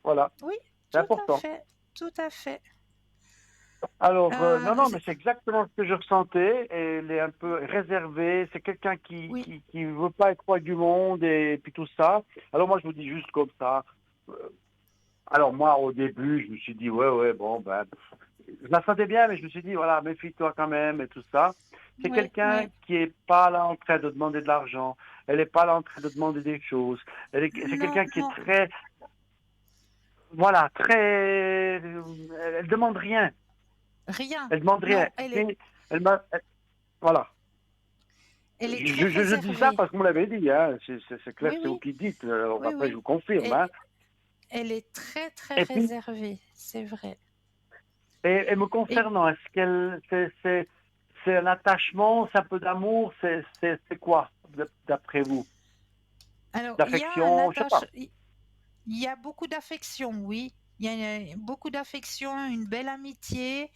voilà, Oui, c'est tout à important. fait, tout à fait. Alors, non, non, Je- mais c'est exactement ce que je ressentais. Et elle est un peu réservée. C'est quelqu'un qui, oui, qui, qui veut pas être roi du monde et puis tout ça. Alors moi, je vous dis juste comme ça. euh, Alors moi, au début, je me suis dit, ouais, ouais, bon, ben, je la sentais bien, mais je me suis dit, voilà, méfie-toi quand même et tout ça. C'est oui, quelqu'un oui. qui est pas là en train de demander de l'argent. Elle est pas là en train de demander des choses. C'est Non, quelqu'un qui est non, très, voilà, très, elle demande rien. rien. Elle demande rien. Non, elle est, Et voilà. elle est très Je dis ça réservée. parce que vous l'avez dit, hein. C'est clair, Oui, c'est vous oui, qui dites. oui, Après, je oui. vous confirme, Et, hein. elle est très, très Et puis, réservée, c'est vrai. et me Et concernant, est-ce qu'elle, c'est un attachement, c'est un peu d'amour, c'est quoi, d'après vous? alors, il y a un D'affection, je sais attache, pas. il y a beaucoup d'affection, oui. Il y a beaucoup d'affection, une belle amitié,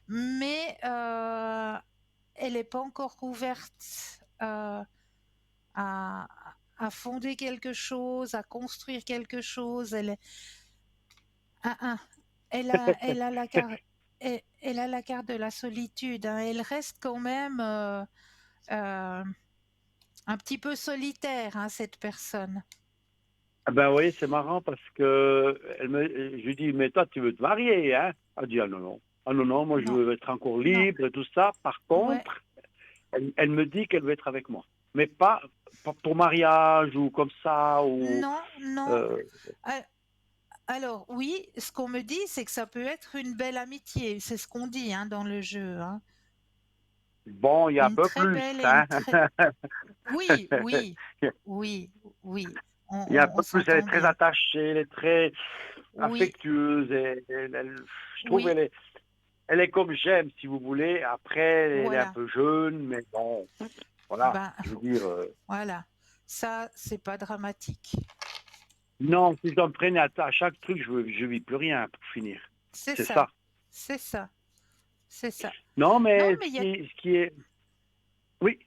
mais elle n'est pas encore ouverte à, à fonder quelque chose, à construire quelque chose. Ah, ah, elle a la carte, elle a la carte de la solitude, hein. Elle reste quand même euh, un petit peu solitaire, hein, cette personne. Ah ben oui, c'est marrant parce que je lui dis, mais toi, tu veux te marier, hein? Elle dit, ah non, non. Ah non, non, moi, je Non, veux être encore non, libre et tout ça. Par ouais, contre, elle me dit qu'elle veut être avec moi. Mais pas pour mariage ou comme ça, ou... non, non. euh, Ah, alors oui, ce qu'on me dit, c'est que ça peut être une belle amitié. C'est ce qu'on dit, hein, dans le jeu, hein. bon, il y a un Une peu très plus, belle et une hein? très... Oui, oui, oui, oui. Il y a un peu On plus, elle est s'entend très bien. attachée, elle est très Oui, affectueuse. Je trouve oui, elle est comme j'aime, si vous voulez. Après, elle est un voilà. peu jeune, mais bon, voilà. Ben, Je veux dire, voilà. Ça, c'est pas dramatique. non, si je dois me freiner à chaque truc, je vis plus rien pour finir. C'est C'est ça. ça. C'est ça. c'est ça. Non, Non, mais mais il y a... ce qui est... Oui,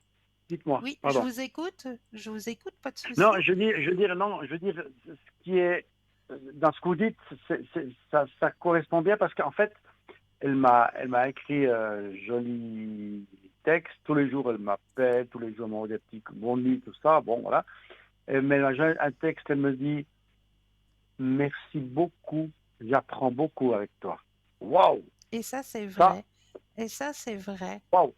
dites-moi, Oui, pardon. je vous écoute, pas de Non, souci. je veux dire, ce qui est, dans ce que vous dites, ça correspond bien parce qu'en fait, elle m'a écrit un joli texte. Tous les jours, elle m'appelle, tous les jours, elle m'envoie des petits bonnes nuits, tout ça. Bon, voilà. Elle mélange un texte, elle me dit, merci beaucoup, j'apprends beaucoup avec toi. Waouh! Et ça, c'est Ça, vrai. Et ça, c'est vrai. waouh!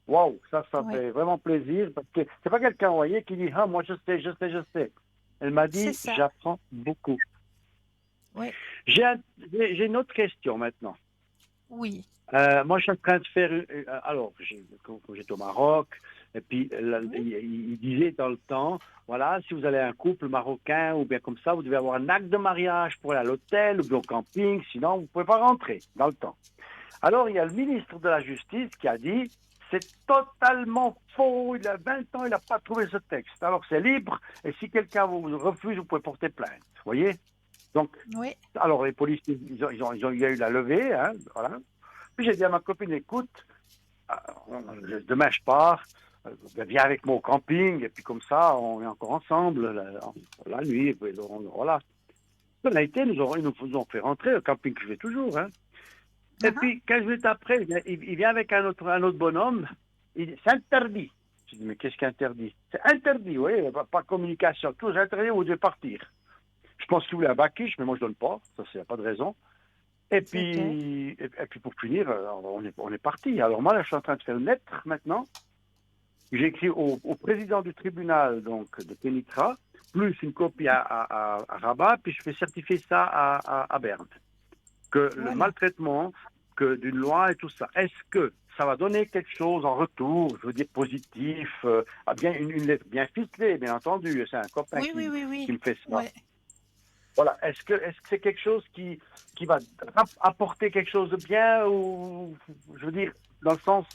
Waouh! Ça Oui, fait vraiment plaisir parce que c'est pas quelqu'un, vous voyez, qui dit, ah, moi, je sais, je sais, je sais. Elle m'a c'est dit, ça. j'apprends beaucoup. Oui, J'ai un- j'ai une autre question maintenant. oui, Moi, je suis en train de faire. Alors, quand j'étais au Maroc, et puis oui. il disait dans le temps, voilà, si vous allez à un couple marocain ou bien comme ça, vous devez avoir un acte de mariage pour aller à l'hôtel ou bien au camping, sinon vous ne pouvez pas rentrer dans le temps. Alors, il y a le ministre de la Justice qui a dit, c'est totalement faux, il a 20 ans, il n'a pas trouvé ce texte. Alors, c'est libre, et si quelqu'un vous refuse, vous pouvez porter plainte. Vous voyez? Donc, Oui, alors les policiers, il y a eu la levée, hein, voilà. Puis j'ai dit à ma copine, écoute, demain je pars, viens avec moi au camping, et puis comme ça, on est encore ensemble la nuit, et puis voilà. On a été, ils nous ont fait rentrer au camping que je vais toujours. Hein. Et uh-huh. puis, 15 minutes après, il vient avec un autre bonhomme, il dit, c'est interdit. Je dis, mais qu'est-ce qui est interdit? C'est interdit, oui, pas de communication, tout est interdit, vous devez partir. Je pense qu'il voulait un bakiche, mais moi je donne pas, ça c'est pas de raison. Ok. Et puis pour finir, on est parti. Alors moi, là, je suis en train de faire une lettre maintenant. J'ai écrit au président du tribunal donc de Kenitra, plus une copie à Rabat, puis je fais certifier ça à Berne. Que le Voilà. maltraitement, que d'une loi et tout ça, est-ce que ça va donner quelque chose en retour, je veux dire positif, bien une lettre bien ficelée, bien entendu, c'est un copain Oui, oui, oui, qui oui. me fait ça. Ouais. Voilà. Est-ce que c'est quelque chose qui va apporter quelque chose de bien ou, je veux dire, dans le sens,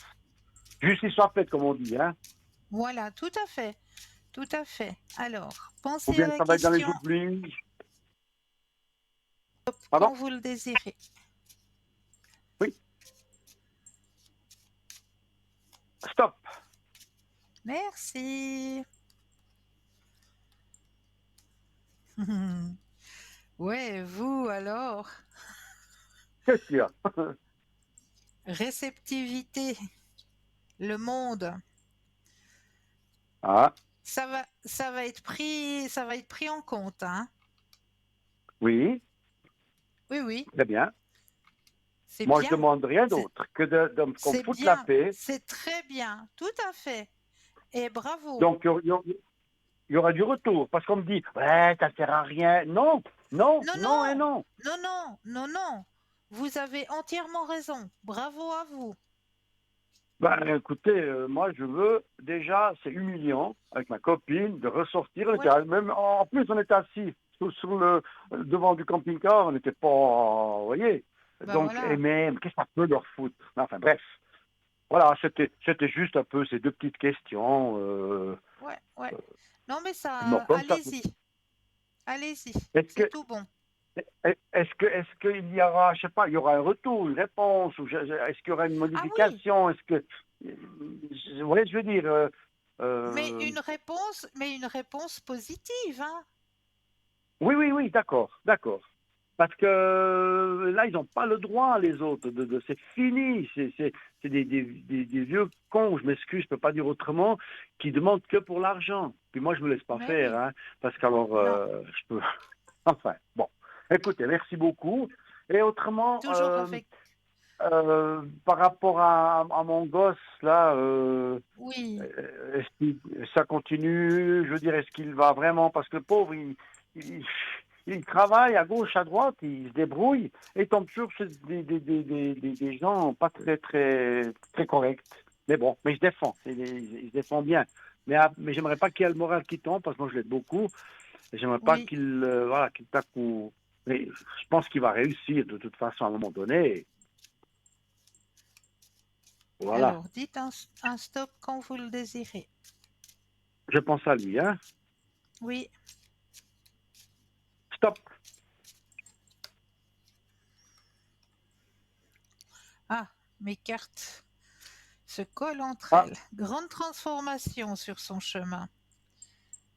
justice soit faite, comme on dit, hein? Voilà, tout à fait. Tout à fait. Alors, Ou pensez à bien la ça va être dans les question oublis? quand Pardon? vous le désirez. Oui. Stop. Merci. Ouais, vous alors, Qu'est-ce qu'il y a? réceptivité, le monde, Ah, ça va être pris en compte, hein. oui, Oui, oui, très bien. c'est Moi, je bien, demande rien c'est d'autre que qu'on me c'est foute la bien, paix. c'est très bien, tout à fait. Et bravo. Donc, il y aura du retour. Parce qu'on me dit, ouais, ça sert à rien. Non, non, Non, non et non, non. non, non, non, non. Vous avez entièrement raison. Bravo à vous. Ben, écoutez, moi, je veux, déjà, c'est humiliant, avec ma copine, de ressortir. Oui, Même, en plus, on était assis sur le devant du camping-car, on n'était pas, vous voyez. ben Donc, et voilà. même, qu'est-ce que ça peut leur foutre? Enfin, bref. Voilà, c'était juste un peu ces deux petites questions. Ouais, ouais. Non, mais Non, ça, comme ça. allez-y, allez-y. Est-ce C'est que, tout bon. est-ce qu'il y aura, je sais pas, il y aura un retour, une réponse, ou est-ce qu'il y aura une Ah oui, modification? Est-ce que, vous voyez, je veux dire, mais mais une réponse positive, hein. oui, oui, oui, d'accord, d'accord. Parce que là, ils n'ont pas le droit, les autres, c'est fini. C'est des vieux cons, je m'excuse, je peux pas dire autrement, qui demandent que pour l'argent. Puis moi, je me laisse pas Mais faire, oui, hein, parce qu'alors, non, je peux. Enfin, bon. Écoutez, merci beaucoup. Et autrement, toujours avec. par rapport à mon gosse, là, Oui. est-ce qu'il ça continue? Je veux dire, est-ce qu'il va vraiment? Parce que le pauvre, il, il travaille à gauche, à droite, il se débrouille et il tombe toujours chez des gens pas très, très, très corrects. Mais bon, mais il se défend, il se défend bien. Mais j'aimerais pas qu'il y ait le moral qui tombe parce que moi je l'aide beaucoup. Et j'aimerais pas Oui. voilà, qu'il tape ou. Mais je pense qu'il va réussir de toute façon à un moment donné. Voilà. Alors, dites un stop quand vous le désirez. Je pense à lui, hein. Oui. Stop. Ah, mes cartes se collent entre Ah, elles. Grande transformation sur son chemin.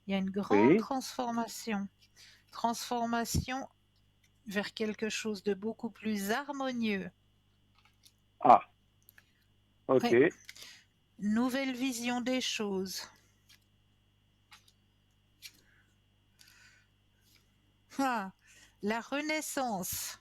Il y a une grande oui. transformation. Transformation vers quelque chose de beaucoup plus harmonieux. Ah, ok. Ouais. Nouvelle vision des choses. Ah, la renaissance.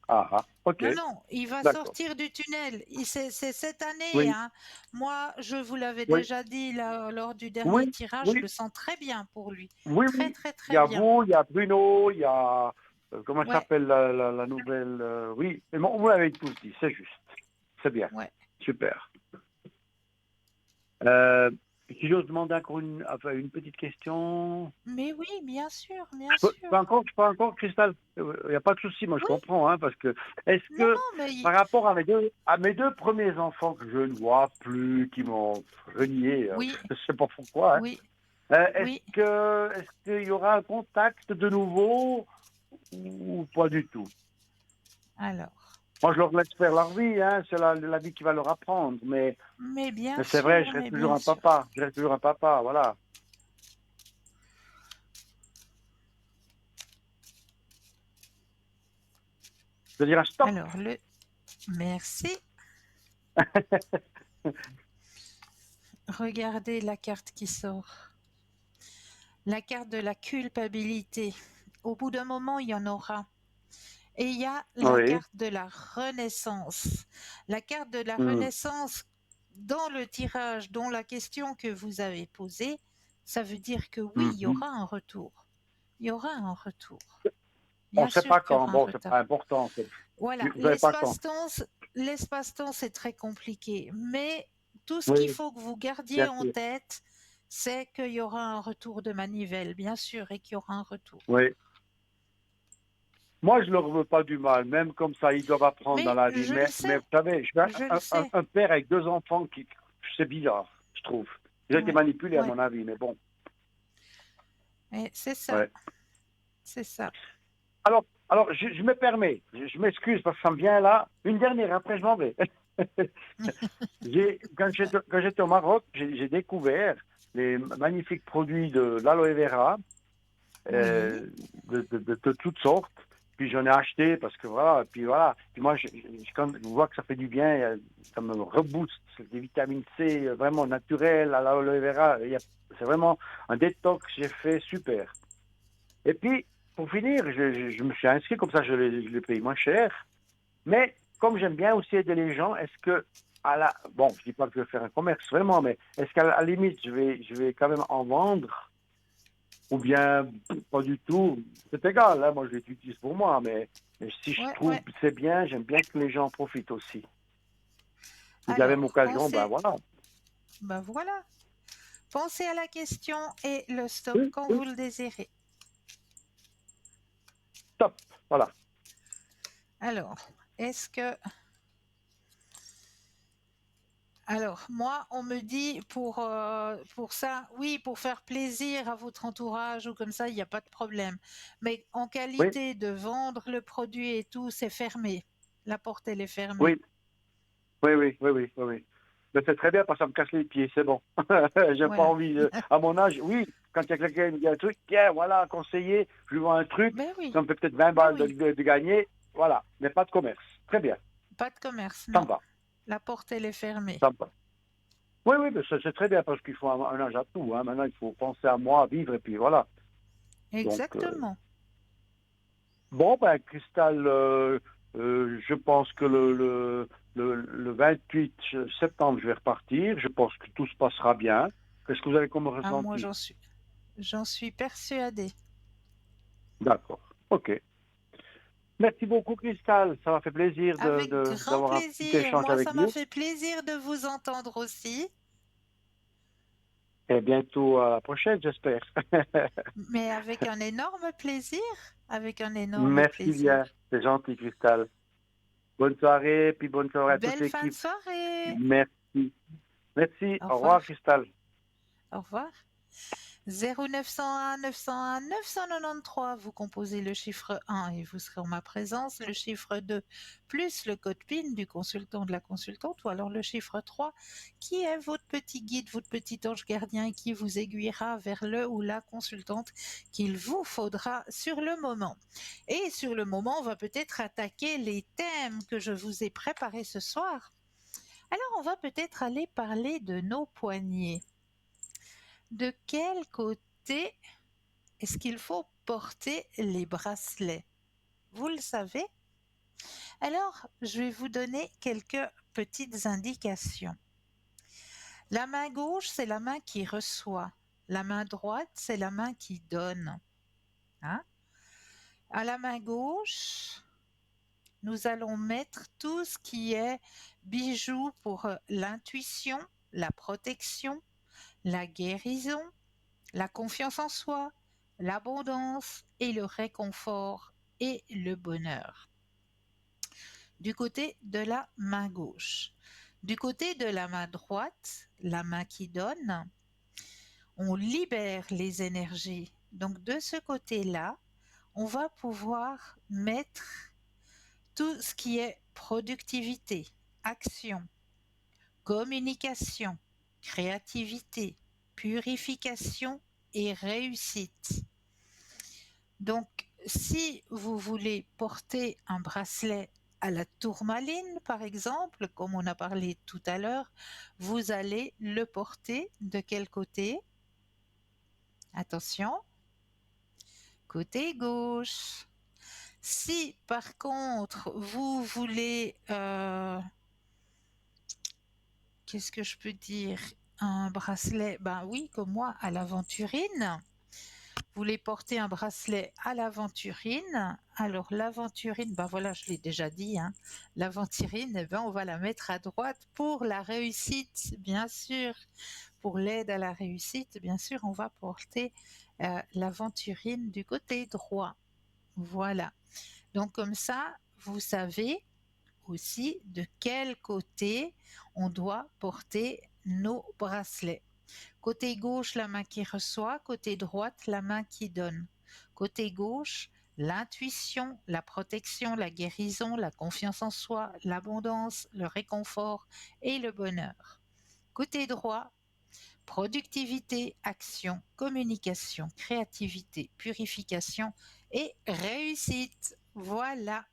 Ah, ah, ok. Non, non, il va D'accord. sortir du tunnel. C'est cette année, Oui, hein. Moi, je vous l'avais oui, déjà dit lors du dernier oui, tirage, je oui, le sens très bien pour lui. oui, Très, oui. très, Il y très a bien. vous, il y a Bruno, il y a, comment ça Ouais, s'appelle la nouvelle, oui. Mais bon, vous l'avez tous dit, c'est juste. C'est bien. ouais. Super. Euh, si j'ose demander encore enfin, une petite question. Mais oui, bien sûr, bien Je sûr. peux encore, Christelle. Il n'y a pas de souci, moi je Oui, comprends, hein, parce que est-ce non, que non, mais par rapport à mes deux premiers enfants que je ne vois plus, qui m'ont renié, oui, je ne sais pas pourquoi, hein, oui, oui. est-ce qu'il y aura un contact de nouveau ou pas du tout? Alors, Moi je leur laisse faire leur vie, hein, c'est la vie qui va leur apprendre, mais c'est vrai, je reste mais toujours bien un sûr. papa, je reste toujours un papa, voilà. Je veux dire un stop. Alors, merci. Regardez la carte qui sort. La carte de la culpabilité. Au bout d'un moment, il y en aura. Et il y a la Oui. carte de la renaissance. La carte de la Hmm. renaissance, dans le tirage, dont la question que vous avez posée, ça veut dire que oui, il y Mhm. aura un retour. Il y aura un retour. On ne Bien sait pas sûr qu'il y quand, aura un bon, c'est retard. pas important, Voilà, vous savez pas quand. l'espace-temps, c'est très compliqué. Mais tout ce qu'il Oui, faut que vous gardiez bien en sûr. tête, c'est qu'il y aura un retour de manivelle, bien sûr, et qu'il y aura un retour. Oui. Moi, je leur veux pas du mal, même comme ça, ils doivent apprendre dans Mais la vie. je le Mais sais, vous savez, je suis je le sais. un père avec deux enfants c'est bizarre, je trouve. Ils ont été Ouais, manipulés, à ouais. mon avis, mais bon. Et c'est ça, Ouais. c'est ça. Alors je me permets, je m'excuse parce que ça me vient là. Une dernière, après je m'en vais. Quand j'étais au Maroc, j'ai découvert les magnifiques produits de l'aloe vera. Oui, De toutes sortes. Puis j'en ai acheté parce que voilà. Puis voilà. Puis moi, quand je vois que ça fait du bien, ça me rebooste. C'est des vitamines C vraiment naturelles à l'aloe vera. C'est vraiment un détox que j'ai fait super. Et puis, pour finir, je me suis inscrit comme ça, je l'ai payé moins cher. Mais comme j'aime bien aussi aider les gens, est-ce que bon, je dis pas que je vais faire un commerce vraiment, mais est-ce qu'à la limite, je vais quand même en vendre ou bien pas du tout. C'est égal, hein, moi je l'utilise pour moi, mais si je ouais, trouve ouais. que c'est bien, j'aime bien que les gens en profitent aussi. Si vous avez une Alors, occasion, ben voilà. ben voilà. Pensez à la question et le stop Oui, quand oui, vous le désirez. top, voilà. Alors, est-ce que Alors, moi, on me dit pour ça, oui, pour faire plaisir à votre entourage ou comme ça, il n'y a pas de problème. Mais en Oui, qualité de vendre le produit et tout, c'est fermé. La porte, elle est fermée. oui, oui. Mais c'est très bien parce que ça me casse les pieds, c'est bon. J'ai pas Voilà. envie, à mon âge, oui, quand il y a quelqu'un qui me dit un truc, tiens, voilà, conseiller, je lui vends un truc, Ben oui, ça me fait peut-être 20 ben balles oui. de gagner, voilà, mais pas de commerce. Très bien, Pas de commerce, ça non. me va, La porte, elle est fermée. ça me va. Oui, oui, mais c'est très bien parce qu'il faut un âge à tout. Hein. Maintenant, il faut penser à moi, à vivre, et puis voilà. Donc, Exactement. bon, ben, Cristal, je pense que le 28 septembre, je vais repartir. Je pense que tout se passera bien. Qu'est-ce que vous avez comme Ah, moi, ressenti? j'en suis persuadée. D'accord. OK. Merci beaucoup, Cristal. Ça m'a fait plaisir Avec grand d'avoir un petit plaisir. échange Moi, avec ça m'a vous. fait plaisir de vous entendre aussi. Et bientôt à la prochaine, j'espère. Mais avec un énorme plaisir, avec un énorme Merci plaisir. bien. C'est gentil, Cristal. Bonne soirée, puis bonne soirée à toute Belle fin de l'équipe. soirée. Merci. Merci. Au Au revoir. revoir, Cristal. Au revoir. 0901 901 993, vous composez le chiffre 1 et vous serez en ma présence, le chiffre 2 plus le code PIN du consultant, de la consultante, ou alors le chiffre 3 qui est votre petit guide, votre petit ange gardien et qui vous aiguillera vers le ou la consultante qu'il vous faudra sur le moment. Et sur le moment, on va peut-être attaquer les thèmes que je vous ai préparés ce soir. Alors, on va peut-être aller parler de nos poignets. De quel côté est-ce qu'il faut porter les bracelets? Vous le savez? Alors, je vais vous donner quelques petites indications. La main gauche, c'est la main qui reçoit. La main droite, c'est la main qui donne. Hein? À la main gauche, nous allons mettre tout ce qui est bijoux pour l'intuition, la protection, la guérison, la confiance en soi, l'abondance et le réconfort et le bonheur. Du côté de la main gauche. Du côté de la main droite, la main qui donne, on libère les énergies. Donc de ce côté-là, on va pouvoir mettre tout ce qui est productivité, action, communication, créativité, purification et réussite. Donc, si vous voulez porter un bracelet à la tourmaline, par exemple, comme on a parlé tout à l'heure, vous allez le porter de quel côté? Attention, côté gauche. Si par contre vous voulez, qu'est-ce que je peux dire? Un bracelet, ben oui, comme moi, à l'aventurine. Vous voulez porter un bracelet à l'aventurine. Alors l'aventurine, ben voilà, je l'ai déjà dit, hein. L'aventurine, eh ben, on va la mettre à droite pour la réussite, bien sûr. Pour l'aide à la réussite, bien sûr, on va porter l'aventurine du côté droit. Voilà. Donc comme ça, vous savez aussi de quel côté on doit porter nos bracelets. Côté gauche, la main qui reçoit, côté droite, la main qui donne. Côté gauche, l'intuition, la protection, la guérison, la confiance en soi, l'abondance, le réconfort et le bonheur. Côté droit, productivité, action, communication, créativité, purification et réussite. Voilà.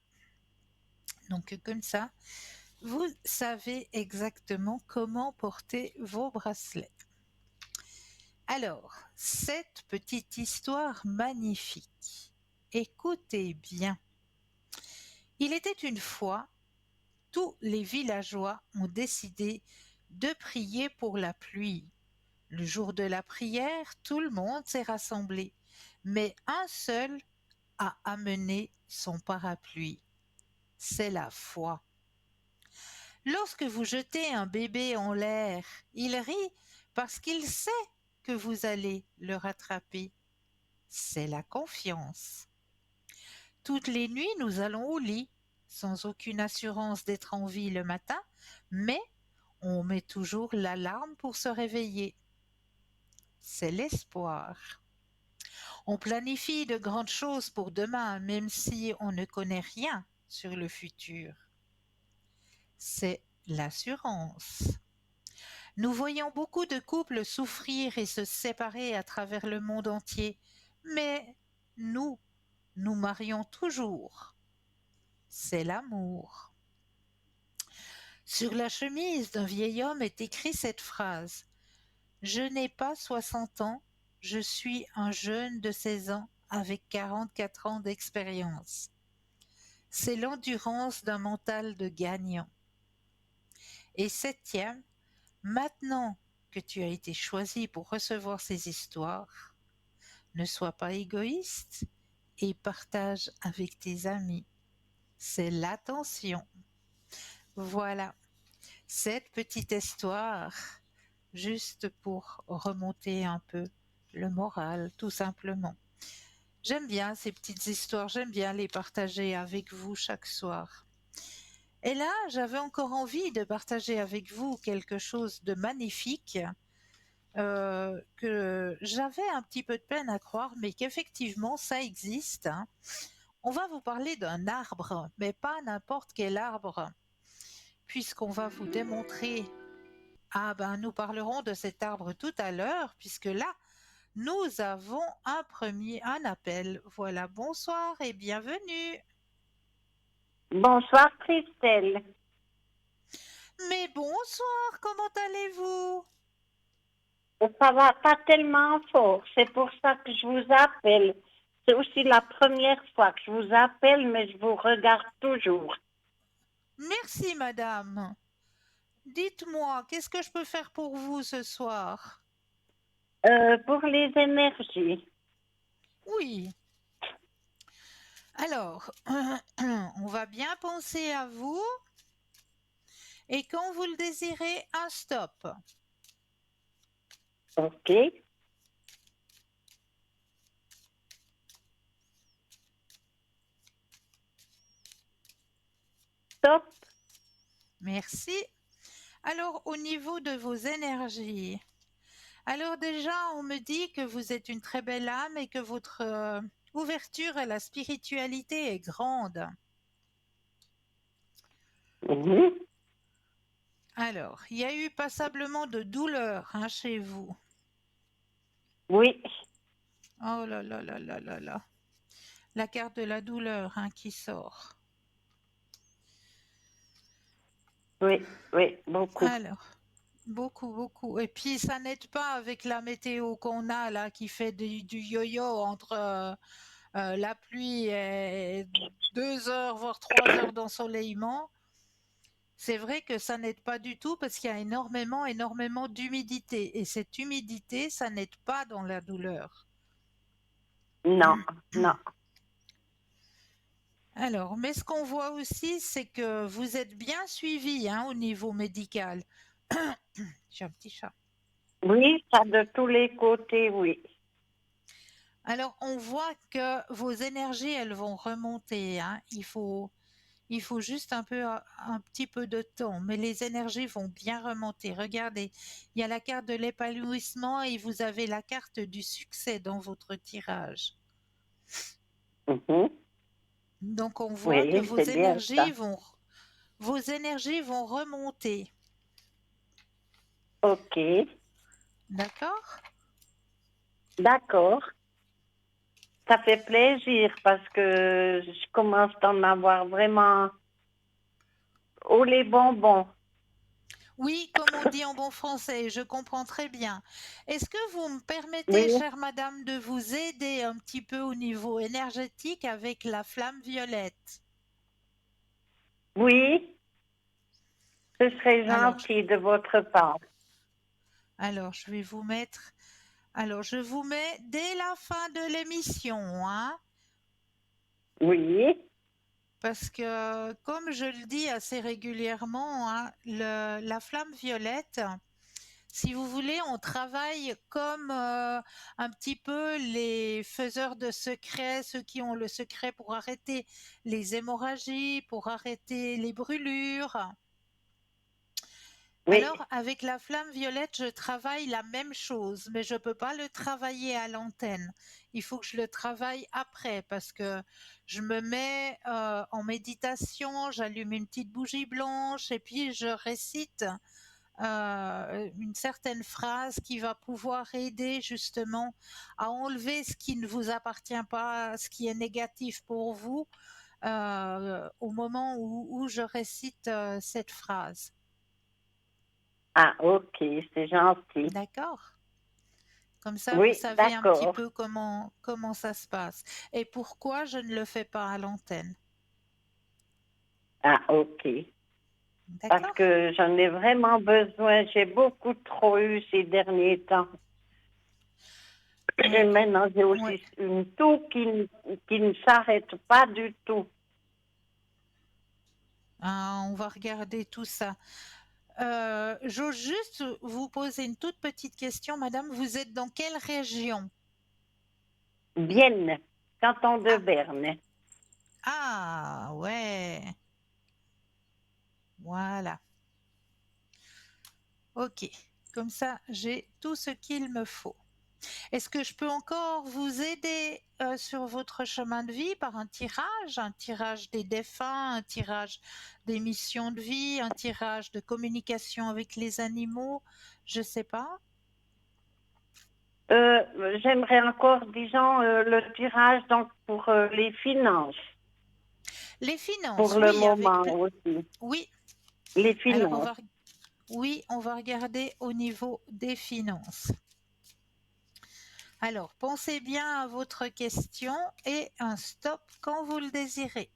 Donc comme ça, vous savez exactement comment porter vos bracelets. Alors, cette petite histoire magnifique, écoutez bien. Il était une fois, tous les villageois ont décidé de prier pour la pluie. Le jour de la prière, tout le monde s'est rassemblé, mais un seul a amené son parapluie. C'est la foi. Lorsque vous jetez un bébé en l'air, il rit parce qu'il sait que vous allez le rattraper. C'est la confiance. Toutes les nuits, nous allons au lit, sans aucune assurance d'être en vie le matin, mais on met toujours l'alarme pour se réveiller. C'est l'espoir. On planifie de grandes choses pour demain, même si on ne connaît rien sur le futur. C'est l'assurance. Nous voyons beaucoup de couples souffrir et se séparer à travers le monde entier, mais nous marions toujours. C'est l'amour. Sur la chemise d'un vieil homme est écrite cette phrase: Je n'ai pas 60 ans, je suis un jeune de 16 ans avec 44 ans d'expérience. C'est l'endurance d'un mental de gagnant. Et septième, maintenant que tu as été choisi pour recevoir ces histoires, ne sois pas égoïste et partage avec tes amis. C'est l'attention. Voilà, cette petite histoire, juste pour remonter un peu le moral, tout simplement. J'aime bien ces petites histoires, j'aime bien les partager avec vous chaque soir. Et là, j'avais encore envie de partager avec vous quelque chose de magnifique. que j'avais un petit peu de peine à croire, mais qu'effectivement ça existe, hein. On va vous parler d'un arbre, mais pas n'importe quel arbre, puisqu'on va vous démontrer. Ah ben, nous parlerons de cet arbre tout à l'heure, puisque là, nous avons un appel. Voilà, bonsoir et bienvenue. Bonsoir Christelle. Mais bonsoir, comment allez-vous? Ça va pas tellement fort, c'est pour ça que je vous appelle. C'est aussi la première fois que je vous appelle, mais je vous regarde toujours. Merci, madame. Dites-moi, qu'est-ce que je peux faire pour vous ce soir? Pour les énergies, Oui. Alors, on va bien penser à vous et quand vous le désirez, un stop. ok, top, Merci. Alors, au niveau de vos énergies, alors déjà, on me dit que vous êtes une très belle âme et que votre ouverture à la spiritualité est grande. mhm, Alors, il y a eu passablement de douleur hein, chez vous. oui, Oh là là là là là là. La carte de la douleur hein, qui sort. oui, oui, beaucoup. Alors, beaucoup, beaucoup. Et puis, ça n'aide pas avec la météo qu'on a là, qui fait du yo-yo entre la pluie et 2 heures, voire 3 heures d'ensoleillement. C'est vrai que ça n'aide pas du tout parce qu'il y a énormément, énormément d'humidité. Et cette humidité, ça n'aide pas dans la douleur. Non, non, Alors, mais ce qu'on voit aussi, c'est que vous êtes bien suivi hein, au niveau médical. J'ai un petit chat. oui, ça de tous les côtés, oui. Alors, on voit que vos énergies, elles vont remonter, hein. Il faut juste un petit peu de temps, mais les énergies vont bien remonter. Regardez, il y a la carte de l'épanouissement et vous avez la carte du succès dans votre tirage. Mhm, Donc, on voit que oui, c'est bien ça. vos énergies vont remonter. Ok, D'accord? d'accord. Ça fait plaisir parce que je commence à en avoir vraiment haut les bonbons. Oui, comme on dit en bon français, je comprends très bien. Est-ce que vous me permettez, Oui, chère madame, de vous aider un petit peu au niveau énergétique avec la flamme violette? oui, ce serait Alors, gentil de votre part. alors, je vais vous mettre. Alors, je vous mets dès la fin de l'émission, hein, Oui, parce que, comme je le dis assez régulièrement, hein, la flamme violette, si vous voulez, on travaille comme un petit peu les faiseurs de secrets, ceux qui ont le secret pour arrêter les hémorragies, pour arrêter les brûlures. oui. Alors, avec la flamme violette, je travaille la même chose, mais je ne peux pas le travailler à l'antenne. Il faut que je le travaille après parce que je me mets en méditation, j'allume une petite bougie blanche et puis je récite une certaine phrase qui va pouvoir aider justement à enlever ce qui ne vous appartient pas, ce qui est négatif pour vous au moment où je récite cette phrase. Ah, ok, c'est gentil. D'accord? Comme ça, vous Oui, savez un petit d'accord. peu comment ça se passe et pourquoi je ne le fais pas à l'antenne. Ah, ok. Parce D'accord? que j'en ai vraiment besoin. J'ai beaucoup trop eu ces derniers temps. Et Oui, maintenant, j'ai oui. aussi une toux qui ne s'arrête pas du tout. Ah, on va regarder tout ça. J'ose juste vous poser une toute petite question, madame. Vous êtes dans quelle région? Vienne, canton de Ah, Berne. ah, ouais. Voilà. Ok. Comme ça, j'ai tout ce qu'il me faut. Est-ce que je peux encore vous aider sur votre chemin de vie par un tirage des défunts, un tirage des missions de vie, un tirage de communication avec les animaux? Je ne sais pas. J'aimerais encore, disons, le tirage donc pour les finances, Les finances, pour le oui, moment aussi. oui. Les Alors finances. on va regarder au niveau des finances. Alors, pensez bien à votre question et un stop quand vous le désirez.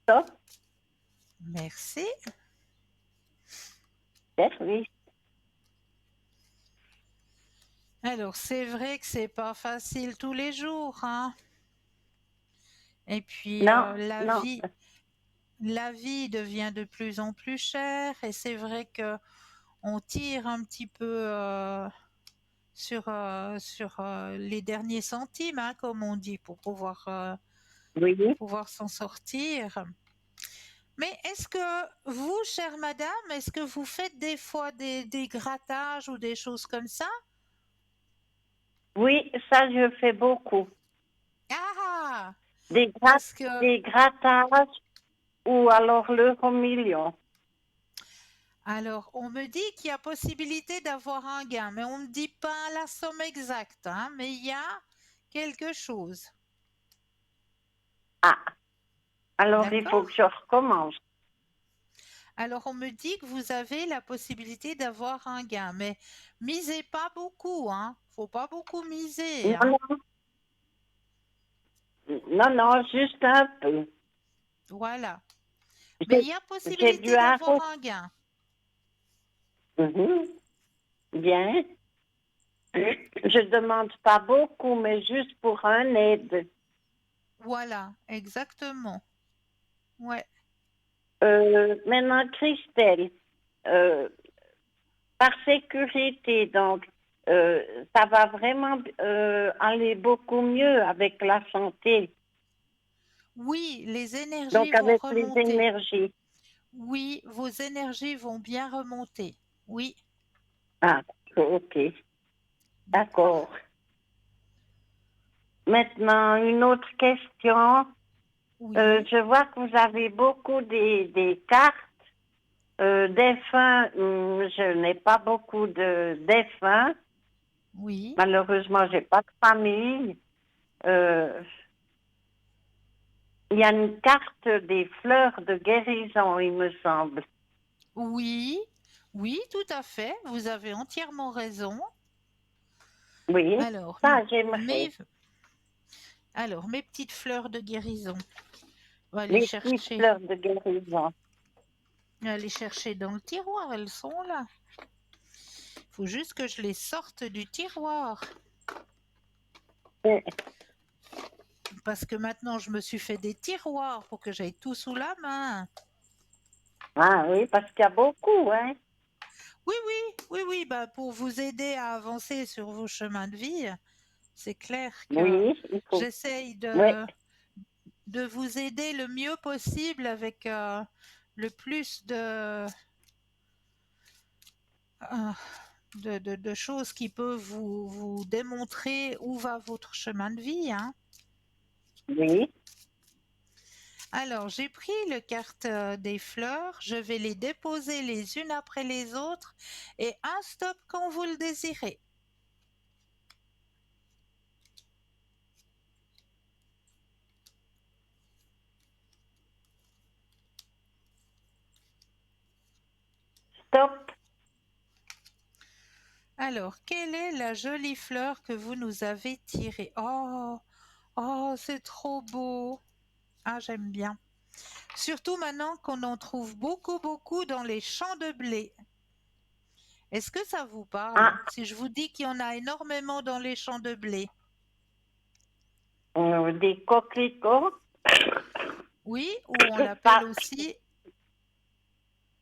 Stop, Merci. service. Alors, c'est vrai que c'est pas facile tous les jours, hein. Et puis, Non, non. la vie devient de plus en plus chère et c'est vrai que on tire un petit peu sur les derniers centimes, hein, comme on dit, pour Oui. pouvoir s'en sortir. Mais est-ce que vous, chère madame, est-ce que vous faites des fois des grattages ou des choses comme ça? Oui, ça, je fais beaucoup. Ah! Des, Parce que des grattages ou alors l'euro-million. Alors, on me dit qu'il y a possibilité d'avoir un gain, mais on ne me dit pas la somme exacte, hein, mais il y a quelque chose. Ah, alors il faut D'accord? que je recommence. Alors, on me dit que vous avez la possibilité d'avoir un gain, mais misez pas beaucoup, hein. Faut pas beaucoup miser, hein. Non, non, non, juste un peu. Voilà. Mais J'ai il y a j'ai dû possibilité d'avoir arrêter. un gain. Mhm. Bien. Je demande pas beaucoup, mais juste pour un aide. Voilà, exactement. Ouais. Maintenant, Christelle, euh, par sécurité, donc, ça va vraiment aller beaucoup mieux avec la santé, Oui, les énergies donc vont avec les remonter. énergies. Oui, vos énergies vont bien remonter. Oui, Ah, ok, d'accord? d'accord. Maintenant, une autre question. Oui, Je vois que vous avez beaucoup des cartes. Défunts, je n'ai pas beaucoup de défunts. oui, Malheureusement, j'ai pas de famille. Euh, Il y a une carte des fleurs de guérison, il me semble. oui, oui, tout à fait. Vous avez entièrement raison. Oui, Alors, ça j'aimerais. mes petites fleurs de guérison, on va Les petites fleurs de guérison. les chercher dans le tiroir. Elles sont là. Il faut juste que je les sorte du tiroir. Euh, Parce que maintenant, je me suis fait des tiroirs pour que j'aille tout sous la main. Ah oui, parce qu'il y a beaucoup, hein. Oui, oui, oui, oui, bah, pour vous aider à avancer sur vos chemins de vie, c'est clair que Oui, il faut. j'essaye Oui, de vous aider le mieux possible avec le plus euh, de choses qui peuvent vous démontrer où va votre chemin de vie, hein. oui. Alors, j'ai pris le carte des fleurs, je vais les déposer les unes après les autres et un stop quand vous le désirez. Stop. Alors, quelle est la jolie fleur que vous nous avez tirée? Oh, oh, c'est trop beau. Ah, j'aime bien. Surtout maintenant qu'on en trouve beaucoup, beaucoup dans les champs de blé. Est-ce que ça vous parle Ah, si je vous dis qu'il y en a énormément dans les champs de blé? des coquelicots. Oui, ou on l'appelle Pas, aussi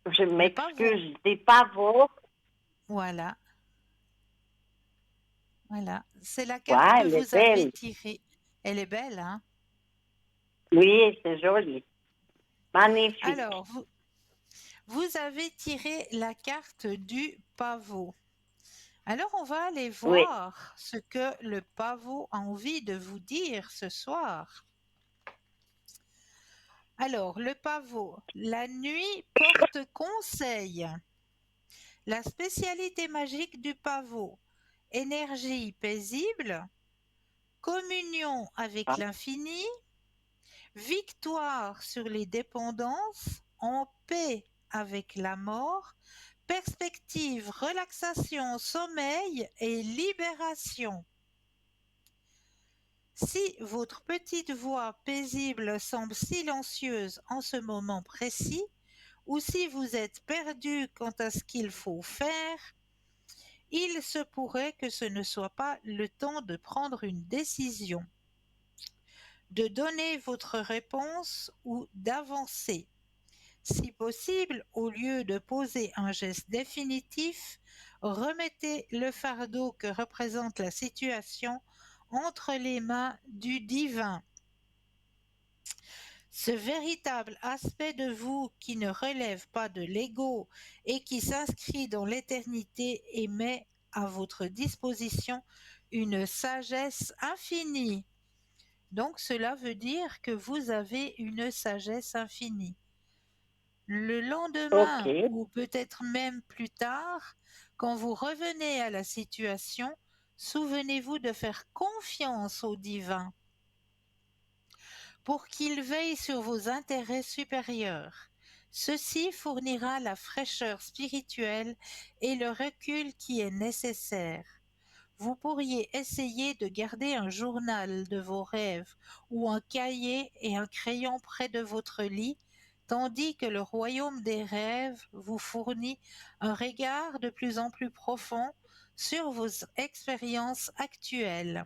je le pavot. m'excuse, des pavots. Voilà, voilà. C'est la carte Ouais, que elle est vous avez belle. tirée. Elle est belle, hein? Oui, c'est joli. Magnifique. Alors, vous avez tiré la carte du pavot. Alors, on va aller Oui. voir ce que le pavot a envie de vous dire ce soir. Alors, le pavot, la nuit porte conseil. La spécialité magique du pavot, énergie paisible, communion avec l'infini, victoire sur les dépendances, en paix avec la mort, perspective, relaxation, sommeil et libération. Si votre petite voix paisible semble silencieuse en ce moment précis, ou si vous êtes perdu quant à ce qu'il faut faire, il se pourrait que ce ne soit pas le temps de prendre une décision, de donner votre réponse ou d'avancer. Si possible, au lieu de poser un geste définitif, remettez le fardeau que représente la situation entre les mains du divin. Ce véritable aspect de vous qui ne relève pas de l'ego et qui s'inscrit dans l'éternité et met à votre disposition une sagesse infinie. Donc cela veut dire que vous avez une sagesse infinie. Le Ok. lendemain ou peut-être même plus tard, quand vous revenez à la situation, souvenez-vous de faire confiance au divin pour qu'il veille sur vos intérêts supérieurs. Ceci fournira la fraîcheur spirituelle et le recul qui est nécessaire. Vous pourriez essayer de garder un journal de vos rêves ou un cahier et un crayon près de votre lit, tandis que le royaume des rêves vous fournit un regard de plus en plus profond sur vos expériences actuelles.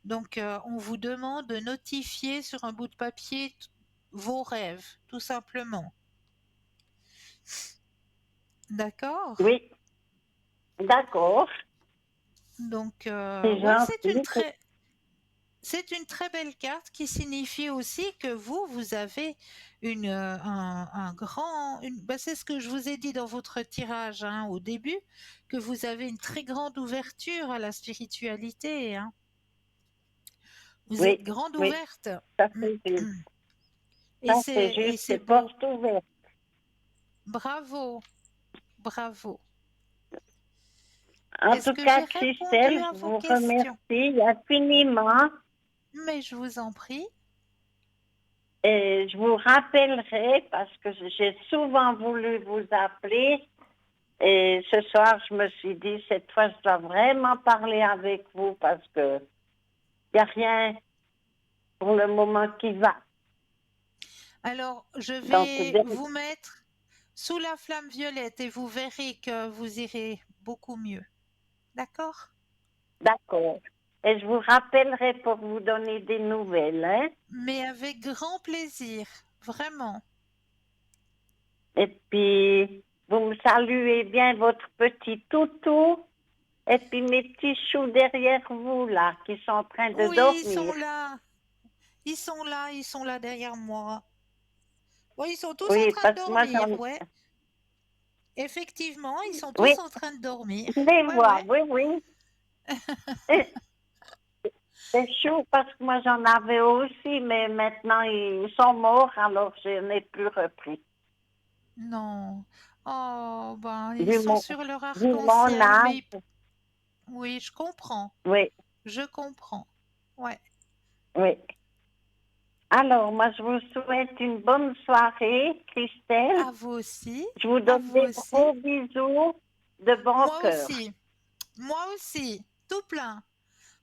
Donc, on vous demande de notifier sur un bout de papier vos rêves, tout simplement. D'accord? Oui. D'accord. Donc, C'est ouais, gentil. c'est une très belle carte qui signifie aussi que vous avez un grand, c'est ce que je vous ai dit dans votre tirage hein, au début, que vous avez une très grande ouverture à la spiritualité. Hein. Vous êtes Oui. grande Oui. ouverte. Ça c'est juste. Et Ça c'est c'est, et juste. c'est C'est beau. porte ouverte. Bravo, bravo. En Est-ce tout que cas, j'ai répondu Christelle, à je vos vous questions? remercie infiniment. Mais je vous en prie. Et je vous rappellerai parce que j'ai souvent voulu vous appeler. Et ce soir, je me suis dit, cette fois, je dois vraiment parler avec vous parce que il n'y a rien pour le moment qui va. Alors, je Donc, vais vous mettre sous la flamme violette et vous verrez que vous irez beaucoup mieux. D'accord? d'accord. Et je vous rappellerai pour vous donner des nouvelles. Hein? Mais avec grand plaisir, vraiment. Et puis, vous me saluez bien votre petit toutou. Et puis mes petits choux derrière vous, là, qui sont en train de Oui, ils dormir. sont là. Ils sont là derrière moi. Oui, ils sont tous en Oui, train de parce que moi, dormir, ouais. Effectivement, ils sont Oui, tous en train de dormir. je les Ouais, vois, ouais. oui, oui. Et c'est chaud parce que moi, j'en avais aussi, mais maintenant, ils sont morts, alors je n'ai plus repris. Non. Oh, ben, ils Vu sont mon, sur leur vu mon arc-en-ciel, âge, mais oui, je comprends. oui, Je comprends. Ouais. oui. Alors, moi, je vous souhaite une bonne soirée, Christelle. À vous aussi. Je vous À donne vous des aussi. gros bisous de bon Moi cœur. aussi. Moi aussi. Tout plein.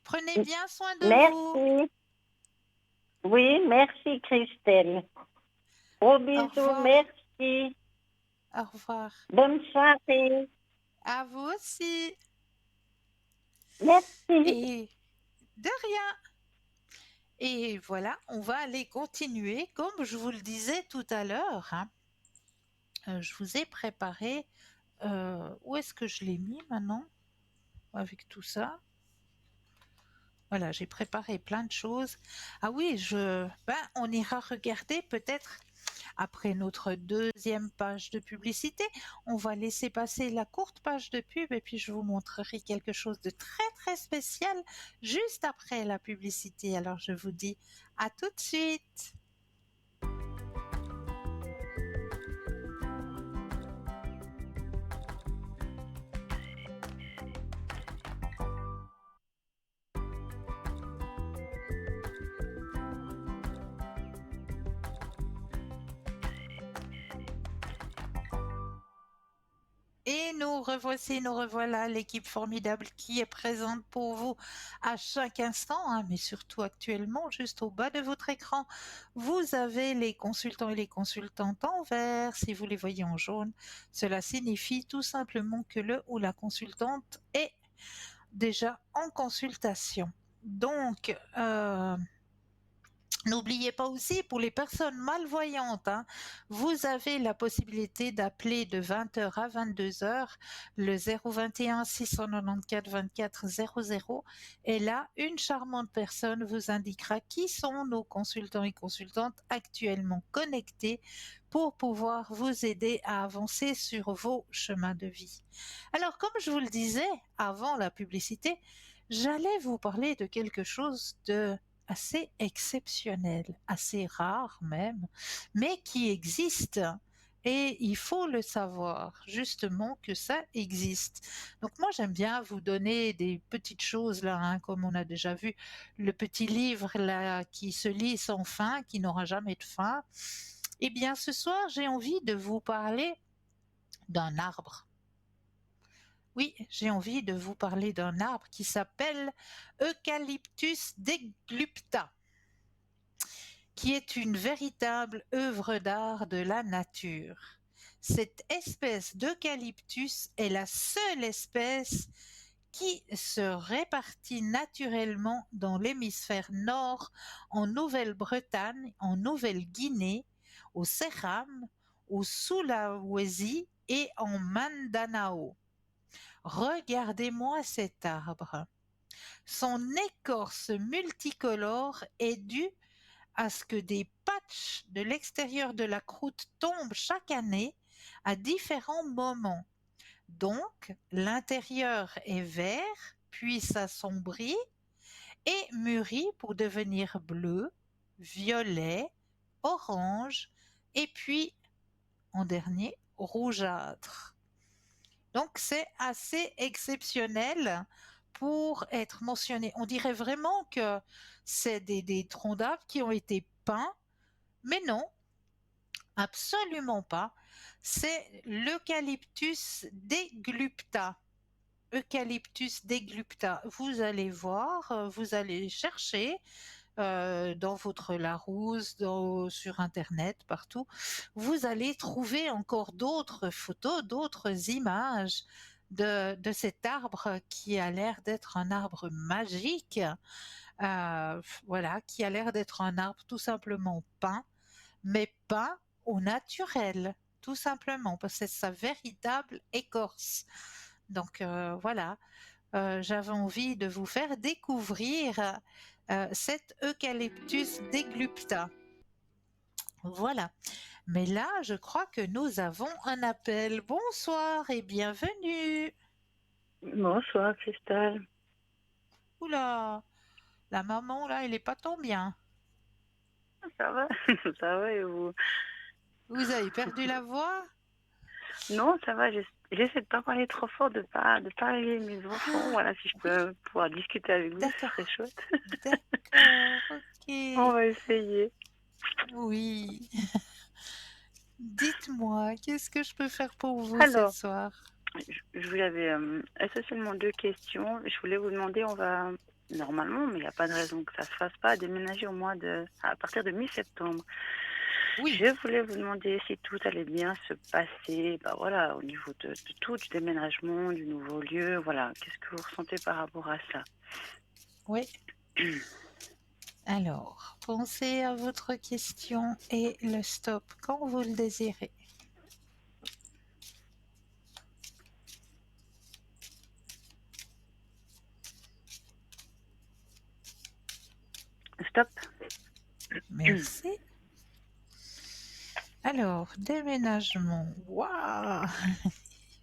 Prenez bien soin de vous. Merci. Oui, merci, Christelle. Gros Au bisous, revoir. merci. Au revoir. Bonne soirée. À vous aussi. Merci. Et de rien. Et voilà, on va aller continuer. Comme je vous le disais tout à l'heure, hein, je vous ai préparé. Où est-ce que je l'ai mis maintenant avec tout ça? Voilà, j'ai préparé plein de choses. Ah oui, on ira regarder peut-être après notre deuxième page de publicité. On va laisser passer la courte page de pub et puis je vous montrerai quelque chose de très très spécial juste après la publicité. Alors je vous dis à tout de suite. Et nous revoici, nous revoilà, l'équipe formidable qui est présente pour vous à chaque instant, hein, mais surtout actuellement, juste au bas de votre écran. Vous avez les consultants et les consultantes en vert. Si vous les voyez en jaune, cela signifie tout simplement que le ou la consultante est déjà en consultation. Donc, n'oubliez pas aussi, pour les personnes malvoyantes, hein, vous avez la possibilité d'appeler de 20h à 22h le 021 694 24 00 et là, une charmante personne vous indiquera qui sont nos consultants et consultantes actuellement connectés pour pouvoir vous aider à avancer sur vos chemins de vie. Alors, comme je vous le disais avant la publicité, j'allais vous parler de quelque chose de assez exceptionnel, assez rare même, mais qui existe. Et il faut le savoir, justement, que ça existe. Donc moi, j'aime bien vous donner des petites choses là, hein, comme on a déjà vu, le petit livre là qui se lit sans fin, qui n'aura jamais de fin. Eh bien, ce soir, j'ai envie de vous parler d'un arbre. Oui, j'ai envie de vous parler d'un arbre qui s'appelle Eucalyptus deglupta, qui est une véritable œuvre d'art de la nature. Cette espèce d'eucalyptus est la seule espèce qui se répartit naturellement dans l'hémisphère nord, en Nouvelle-Bretagne, en Nouvelle-Guinée, au Céram, au Sulawesi et en Mindanao. Regardez-moi cet arbre. Son écorce multicolore est due à ce que des patchs de l'extérieur de la croûte tombent chaque année à différents moments. Donc, l'intérieur est vert, puis s'assombrit et mûrit pour devenir bleu, violet, orange et puis, en dernier, rougeâtre. Donc, c'est assez exceptionnel pour être mentionné. On dirait vraiment que c'est des troncs d'arbres qui ont été peints, mais non, absolument pas. C'est l'Eucalyptus deglupta. Eucalyptus deglupta. Vous allez voir, vous allez chercher dans votre Larousse, sur Internet, partout. Vous allez trouver encore d'autres photos, d'autres images de cet arbre qui a l'air d'être un arbre magique, voilà, qui a l'air d'être un arbre tout simplement peint, mais peint au naturel, tout simplement, parce que c'est sa véritable écorce. Donc voilà, j'avais envie de vous faire découvrir cet Eucalyptus deglupta. Voilà. Mais là, je crois que nous avons un appel. Bonsoir et bienvenue. Bonsoir, Christelle. Oula, la maman là, elle est pas tant bien. Ça va? Ça va et vous? Vous avez perdu la voix? Non, ça va. J'essaie de pas parler trop fort, de pas réveiller mes enfants. Voilà, si je peux pouvoir discuter avec vous, ce D'accord, serait chouette. d'accord, On ok. va essayer. Oui. Dites-moi, qu'est-ce que je peux faire pour vous ce Alors, soir? je vous avais essentiellement deux questions. Je voulais vous demander, on va normalement, mais il n'y a pas de raison que ça se fasse pas, déménager à partir de mi-septembre. Oui. Je voulais vous demander si tout allait bien se passer, bah voilà, au niveau de tout, du déménagement, du nouveau lieu, voilà. Qu'est-ce que vous ressentez par rapport à ça? Oui. Alors, pensez à votre question et le stop quand vous le désirez. Merci. Alors, déménagement. Waouh!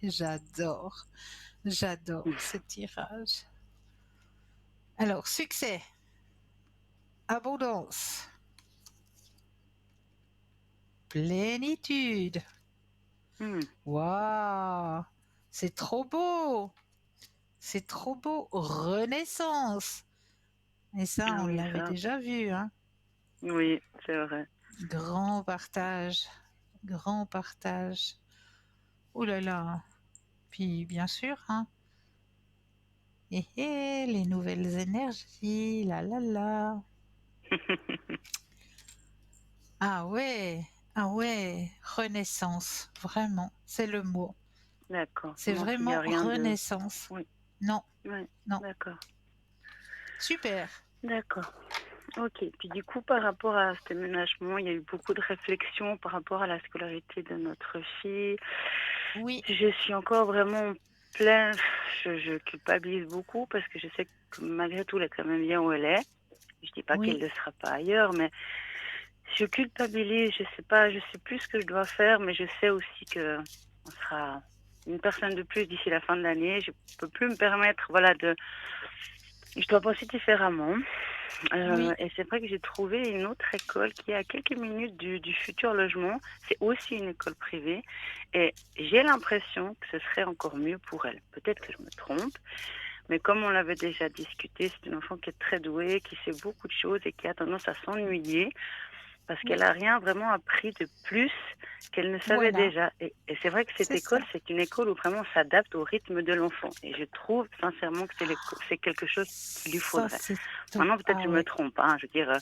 J'adore ce tirage. Alors, succès, abondance, plénitude. Waouh! C'est trop beau! C'est trop beau! Renaissance! Et ça, on Oui, l'avait ça. déjà vu, hein? Oui, c'est vrai. Grand partage. Grand partage. Oh là là! Puis, bien sûr, hein? Les nouvelles énergies, là là là. Ah ouais, ah ouais, renaissance, vraiment, c'est le mot. D'accord. C'est Donc, il n'y a vraiment rien de... renaissance. Oui, Non, oui, non. d'accord. Super. D'accord. Ok. Puis du coup, par rapport à ce déménagement, il y a eu beaucoup de réflexions par rapport à la scolarité de notre fille. Oui, Je suis encore vraiment plein. Je culpabilise beaucoup parce que je sais que malgré tout, elle est quand même bien où elle est. Je dis pas qu'elle oui, ne le sera pas ailleurs, mais je culpabilise. Je sais plus ce que je dois faire, mais je sais aussi que on sera une personne de plus d'ici la fin de l'année. Je peux plus me permettre, voilà, je dois penser différemment. oui. Et c'est vrai que j'ai trouvé une autre école qui est à quelques minutes du futur logement. C'est aussi une école privée. Et j'ai l'impression que ce serait encore mieux pour elle. Peut-être que je me trompe. Mais comme on l'avait déjà discuté, c'est une enfant qui est très douée, qui sait beaucoup de choses et qui a tendance à s'ennuyer parce qu'elle n'a rien vraiment appris de plus qu'elle ne savait Voilà, déjà. Et c'est vrai que cette c'est ça. école, c'est une école où vraiment on s'adapte au rythme de l'enfant. Et je trouve sincèrement que c'est quelque chose qu'il lui Ça, faudrait. c'est top. Maintenant, peut-être Ah je me ouais. trompe. Hein. Je veux dire,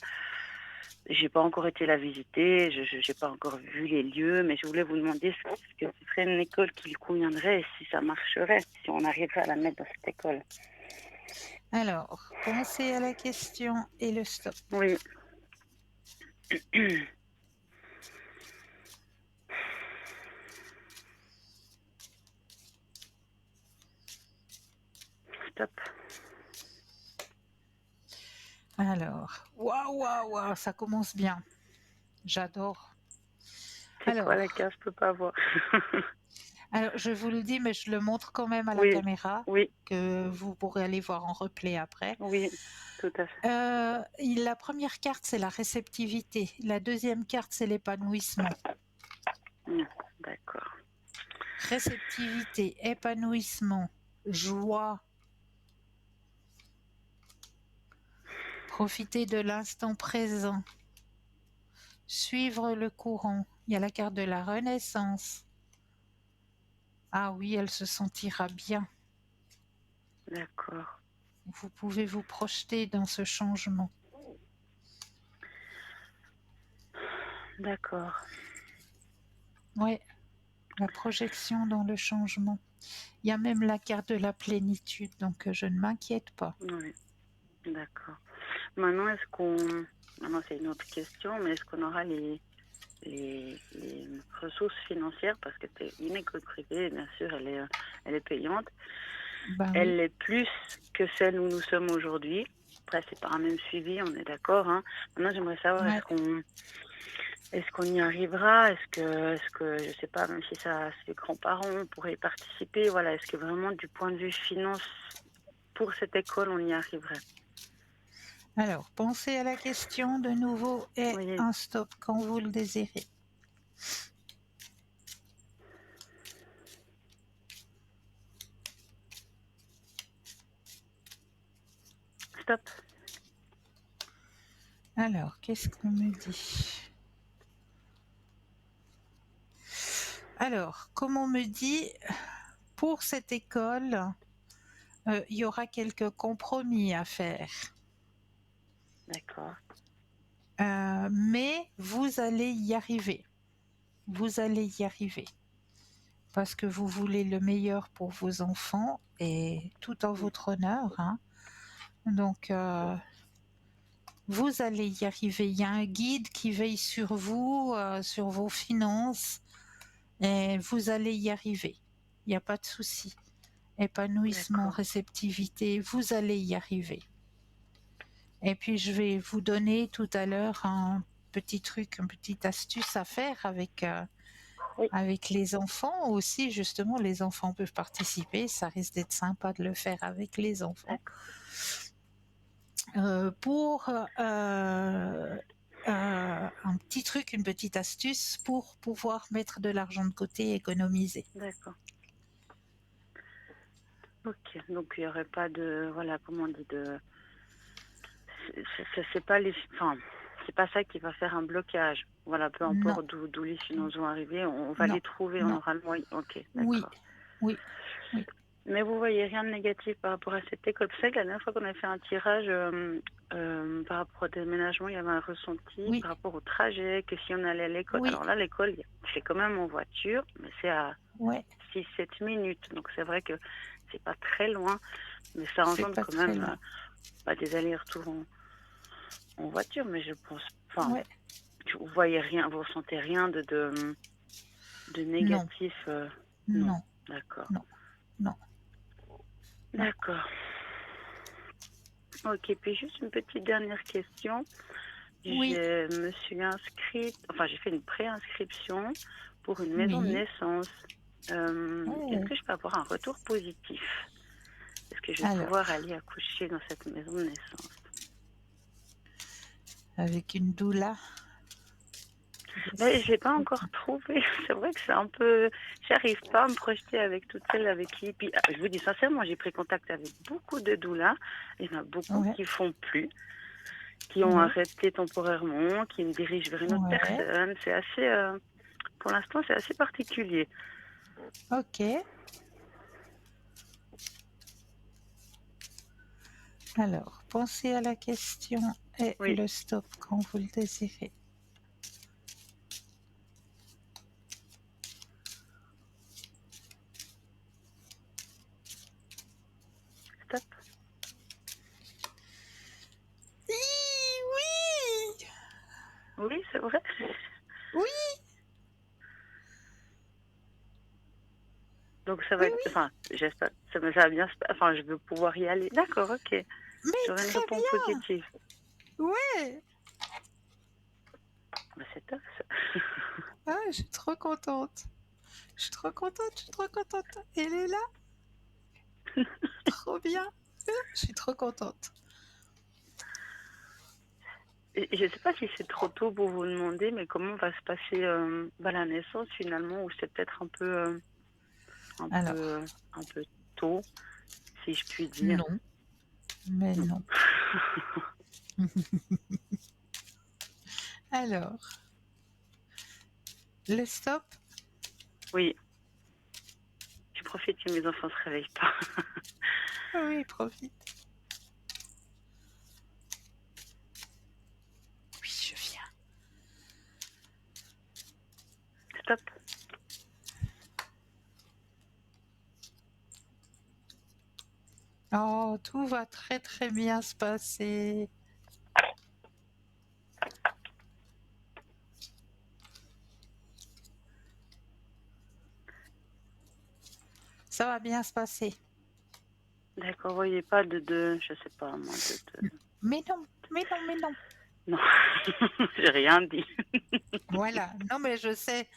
j'ai pas encore été la visiter, je n'ai pas encore vu les lieux, mais je voulais vous demander ce que ce serait une école qui lui conviendrait et si ça marcherait, si on arriverait à la mettre dans cette école. Alors, pensez à la question et le stop. Oui. Stop. Alors, waouh, waouh, waouh, ça commence bien. J'adore. C'est quoi la Alors, case? Je peux pas voir. je vous le dis, mais je le montre quand même à la Oui, caméra, oui, que vous pourrez aller voir en replay après. oui, tout à fait. La première carte, c'est la réceptivité. La deuxième carte, c'est l'épanouissement. D'accord. Réceptivité, épanouissement, joie. Profiter de l'instant présent. Suivre le courant. Il y a la carte de la renaissance. Ah oui, elle se sentira bien. D'accord. Vous pouvez vous projeter dans ce changement. D'accord. Oui, la projection dans le changement. Il y a même la carte de la plénitude, donc je ne m'inquiète pas. Oui, d'accord. Maintenant, maintenant c'est une autre question, mais est-ce qu'on aura les ressources financières, parce que c'est une école privée, bien sûr, elle est payante. Ben oui, Elle est plus que celle où nous sommes aujourd'hui. Après, c'est pas un même suivi, on est d'accord. Hein. Maintenant, j'aimerais savoir, ouais. est-ce qu'on y arrivera? Je sais pas, même si ses grands-parents pourraient y participer, voilà, est-ce que vraiment, du point de vue finance, pour cette école, on y arriverait? Alors, pensez à la question de nouveau et Oui, un stop quand vous le désirez. stop. Alors, qu'est-ce qu'on me dit? Alors, comme on me dit, pour cette école, il y aura quelques compromis à faire. D'accord. Mais vous allez y arriver. Vous allez y arriver. Parce que vous voulez le meilleur pour vos enfants et tout en votre honneur. Hein. Donc, vous allez y arriver. Il y a un guide qui veille sur vous, sur vos finances, et vous allez y arriver. Il n'y a pas de souci. Épanouissement, D'accord. réceptivité, vous allez y arriver. Et puis, je vais vous donner tout à l'heure petit truc, une petite astuce à faire Oui. avec les enfants aussi. Justement, les enfants peuvent participer. Ça risque d'être sympa de le faire avec les enfants. Pour un petit truc, une petite astuce pour pouvoir mettre de l'argent de côté et économiser. D'accord. Ok, donc il n'y aurait pas de, voilà, comment on dit, c'est pas les, enfin, c'est pas ça qui va faire un blocage. Voilà, peu Non, importe d'où les finances vont arriver, on va non, les trouver, on non. aura le moyen. Ok, Oui, d'accord. oui. Mais vous voyez rien de négatif par rapport à cette école. Vous savez que la dernière fois qu'on a fait un tirage par rapport au déménagement, il y avait un ressenti Oui, par rapport au trajet, que si on allait à l'école. oui, Alors là, l'école, c'est quand même en voiture, mais c'est à ouais, 6-7 minutes. Donc c'est vrai que c'est pas très loin, mais ça c'est engendre pas quand très même loin. des allers-retours en voiture. Mais je pense, enfin, Ouais, vous voyez rien, vous ressentez rien de non, négatif. Non, non, d'accord. non, non, non. D'accord. Ok, puis juste une petite dernière question. Oui, Je me suis inscrite, enfin j'ai fait une préinscription pour une maison de oui. naissance. Est-ce Oh. que je peux avoir un retour positif? Est-ce que je vais pouvoir Alors, aller accoucher dans cette maison de naissance? avec une doula. Mais je l'ai pas encore trouvé. C'est vrai que c'est un peu, j'arrive pas à me projeter avec toutes celles avec qui. Puis je vous dis sincèrement, j'ai pris contact avec beaucoup de doulas. Il y en a beaucoup Ouais, qui font plus, qui ont ouais, arrêté temporairement, qui me dirigent vers une autre ouais. personne. C'est assez, pour l'instant, c'est assez particulier. Ok. Alors, pensez à la question et Oui, le stop quand vous le désirez. stop. Oui, Oui, c'est vrai. oui, Donc ça va oui, être, oui. enfin, j'espère, ça va bien enfin, je veux pouvoir y aller. D'accord, ok. Mais J'aurai une très réponse bien. positive. Ouais. Bah, c'est top, ça. Ah, je suis trop contente. Je suis trop contente, je suis trop contente. Elle est là. Trop bien. Je suis trop contente. Et je ne sais pas si c'est trop tôt pour vous demander, mais comment va se passer la naissance finalement, ou c'est peut-être un peu, Alors, un peu tôt, si je puis dire. non, mais Non. non. Alors, le stop. Oui, je profite que mes enfants se réveillent pas. Oui, profite. Oui, je viens. Stop. Oh, tout va très très bien se passer. Ça va bien se passer. D'accord, vous voyez pas je sais pas moi, Mais non, mais non, mais non. Non, j'ai rien dit. Voilà. Non, mais je sais.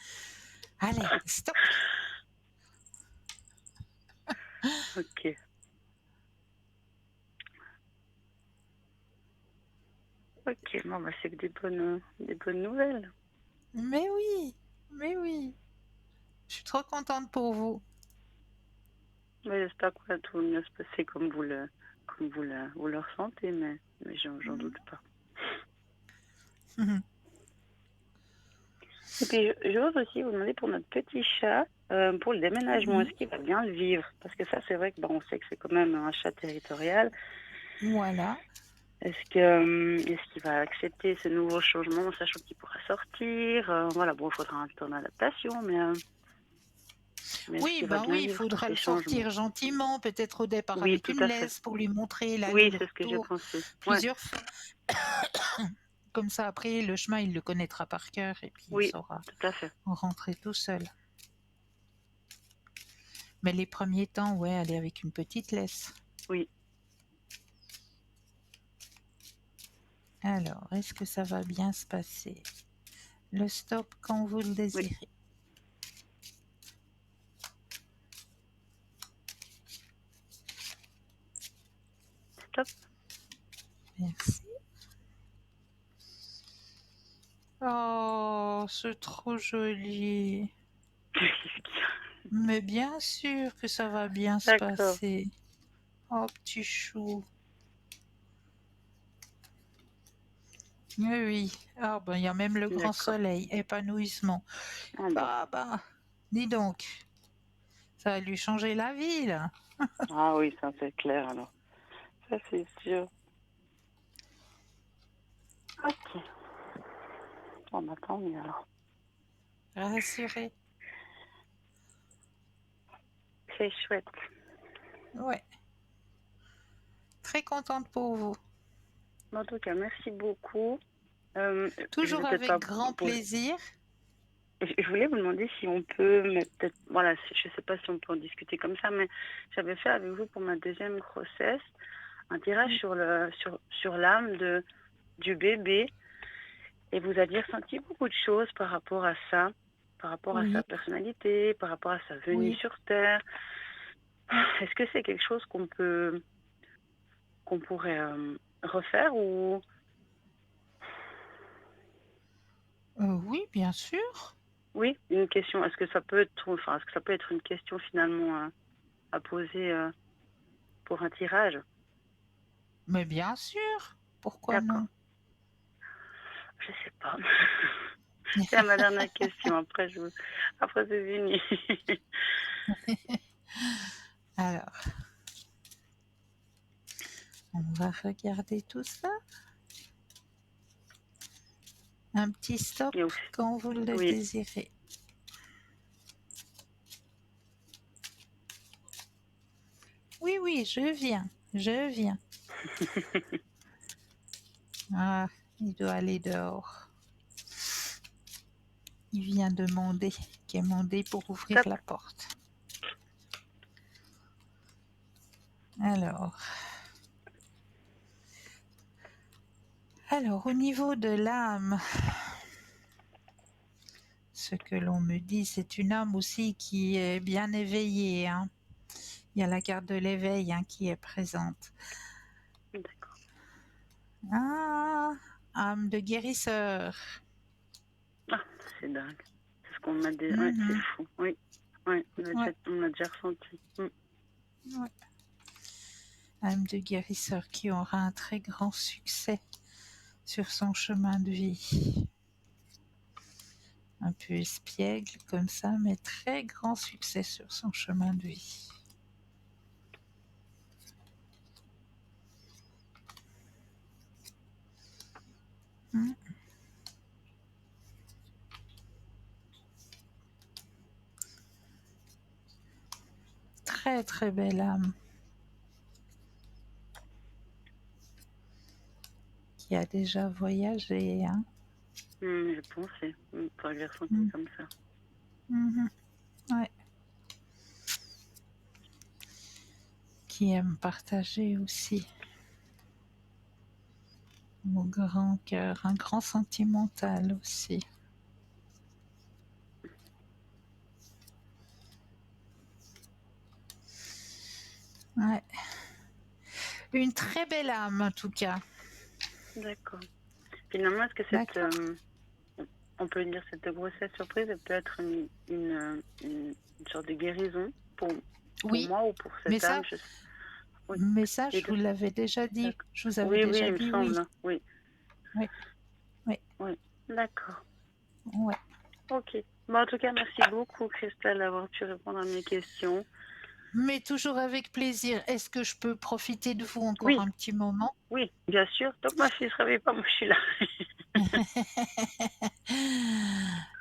Allez, stop. Ok. Ok, bon, bah, c'est que des bonnes nouvelles. Mais oui, mais oui. Je suis trop contente pour vous. Mais j'espère que tout va bien se passer comme vous le ressentez, mais j'en doute pas. Mhm. Et puis, je veux aussi vous demander pour notre petit chat, pour le déménagement, Mhm. est-ce qu'il va bien le vivre? Parce que ça, c'est vrai que on sait que c'est quand même un chat territorial. Voilà. Est-ce qu'il va accepter ce nouveau changement, sachant qu'il pourra sortir? Voilà, bon, il faudra un temps d'adaptation, mais est-ce Oui, qu'il va ben bien oui, il vivre tous faudra ces le changements? sortir gentiment, peut-être au départ Oui, avec tout une à fait. laisse pour lui montrer Oui, c'est ce que j'ai l'aller-retour pensé. Ouais, plusieurs fois. Comme ça, après, le chemin, il le connaîtra par cœur et puis il oui, saura tout à fait. rentrer tout seul. Mais les premiers temps, ouais, aller avec une petite laisse. Oui. Alors, est-ce que ça va bien se passer? Le stop quand vous le désirez. Stop. Merci. Oh, c'est trop joli. Qu'est-ce qu'il y a? Mais bien sûr que ça va bien se D'accord. passer. Oh, petit chou. Oui, oui. Ah, ben, il y a même le grand D'accord. soleil, épanouissement. Ah bon. Ah, bah, dis donc. Ça va lui changer la vie, là. Ah oui, ça c'est clair alors. Ça c'est sûr. Ok. On attend mieux alors. Rassurée. C'est chouette. Ouais. Très contente pour vous. En tout cas, merci beaucoup. Je Toujours vais peut-être avec pas grand plaisir. Je voulais vous demander si on peut, mais peut-être, voilà, je sais pas si on peut en discuter comme ça, mais j'avais fait avec vous pour ma deuxième grossesse un tirage sur l'âme du bébé, et vous aviez ressenti beaucoup de choses par rapport à ça, par rapport à sa Oui, personnalité, par rapport à sa venue oui. sur Terre. Est-ce que c'est quelque chose qu'on pourrait refaire ou Oui, bien sûr. oui, une question. Est-ce que ça peut être une question finalement à poser pour un tirage? Mais bien sûr. Pourquoi D'accord. non? Je sais pas. C'est ma dernière question. Après c'est fini. Alors, on va regarder tout ça. Un petit stop Et aussi, quand vous le oui, désirez. Oui, oui, je viens. Je viens. Ah, il doit aller dehors. Il vient demander, quémander pour ouvrir top. la porte. Alors, au niveau de l'âme, ce que l'on me dit, c'est une âme aussi qui est bien éveillée, hein. Il y a la carte de l'éveil, hein, qui est présente. D'accord. Ah, âme de guérisseur. Ah, c'est dingue. C'est ce qu'on m'a dit. Ouais, c'est Mhm. fou. Oui. Ouais, Ouais, on l'a déjà ressenti. ouais. Âme de guérisseur qui aura un très grand succès sur son chemin de vie. Un peu espiègle comme ça, mais très grand succès sur son chemin de vie. Hmm. Très très belle âme qui a déjà voyagé, hein. Je pensais. Enfin, je l'ai ressenti Hmm. comme ça. Mhm. Ouais. Qui aime partager aussi. Au grand cœur, un grand sentimental aussi. Ouais. Une très belle âme en tout cas. D'accord. Finalement, est-ce que D'accord. on peut dire cette grossesse surprise, elle peut être une sorte de guérison pour Oui, moi ou pour mais cette âme, ça, oui. je vous l'avais déjà dit. D'accord. Je vous avais Oui, oui, déjà il me dit oui. semble. Oui, Oui, oui, oui. D'accord. ouais. Ok. Bon, en tout cas, merci beaucoup, Christelle, d'avoir pu répondre à mes questions. Mais toujours avec plaisir. Est-ce que je peux profiter de vous encore Oui, un petit moment? oui, bien sûr. Donc, ma fille ne se réveille pas, moi, je suis là.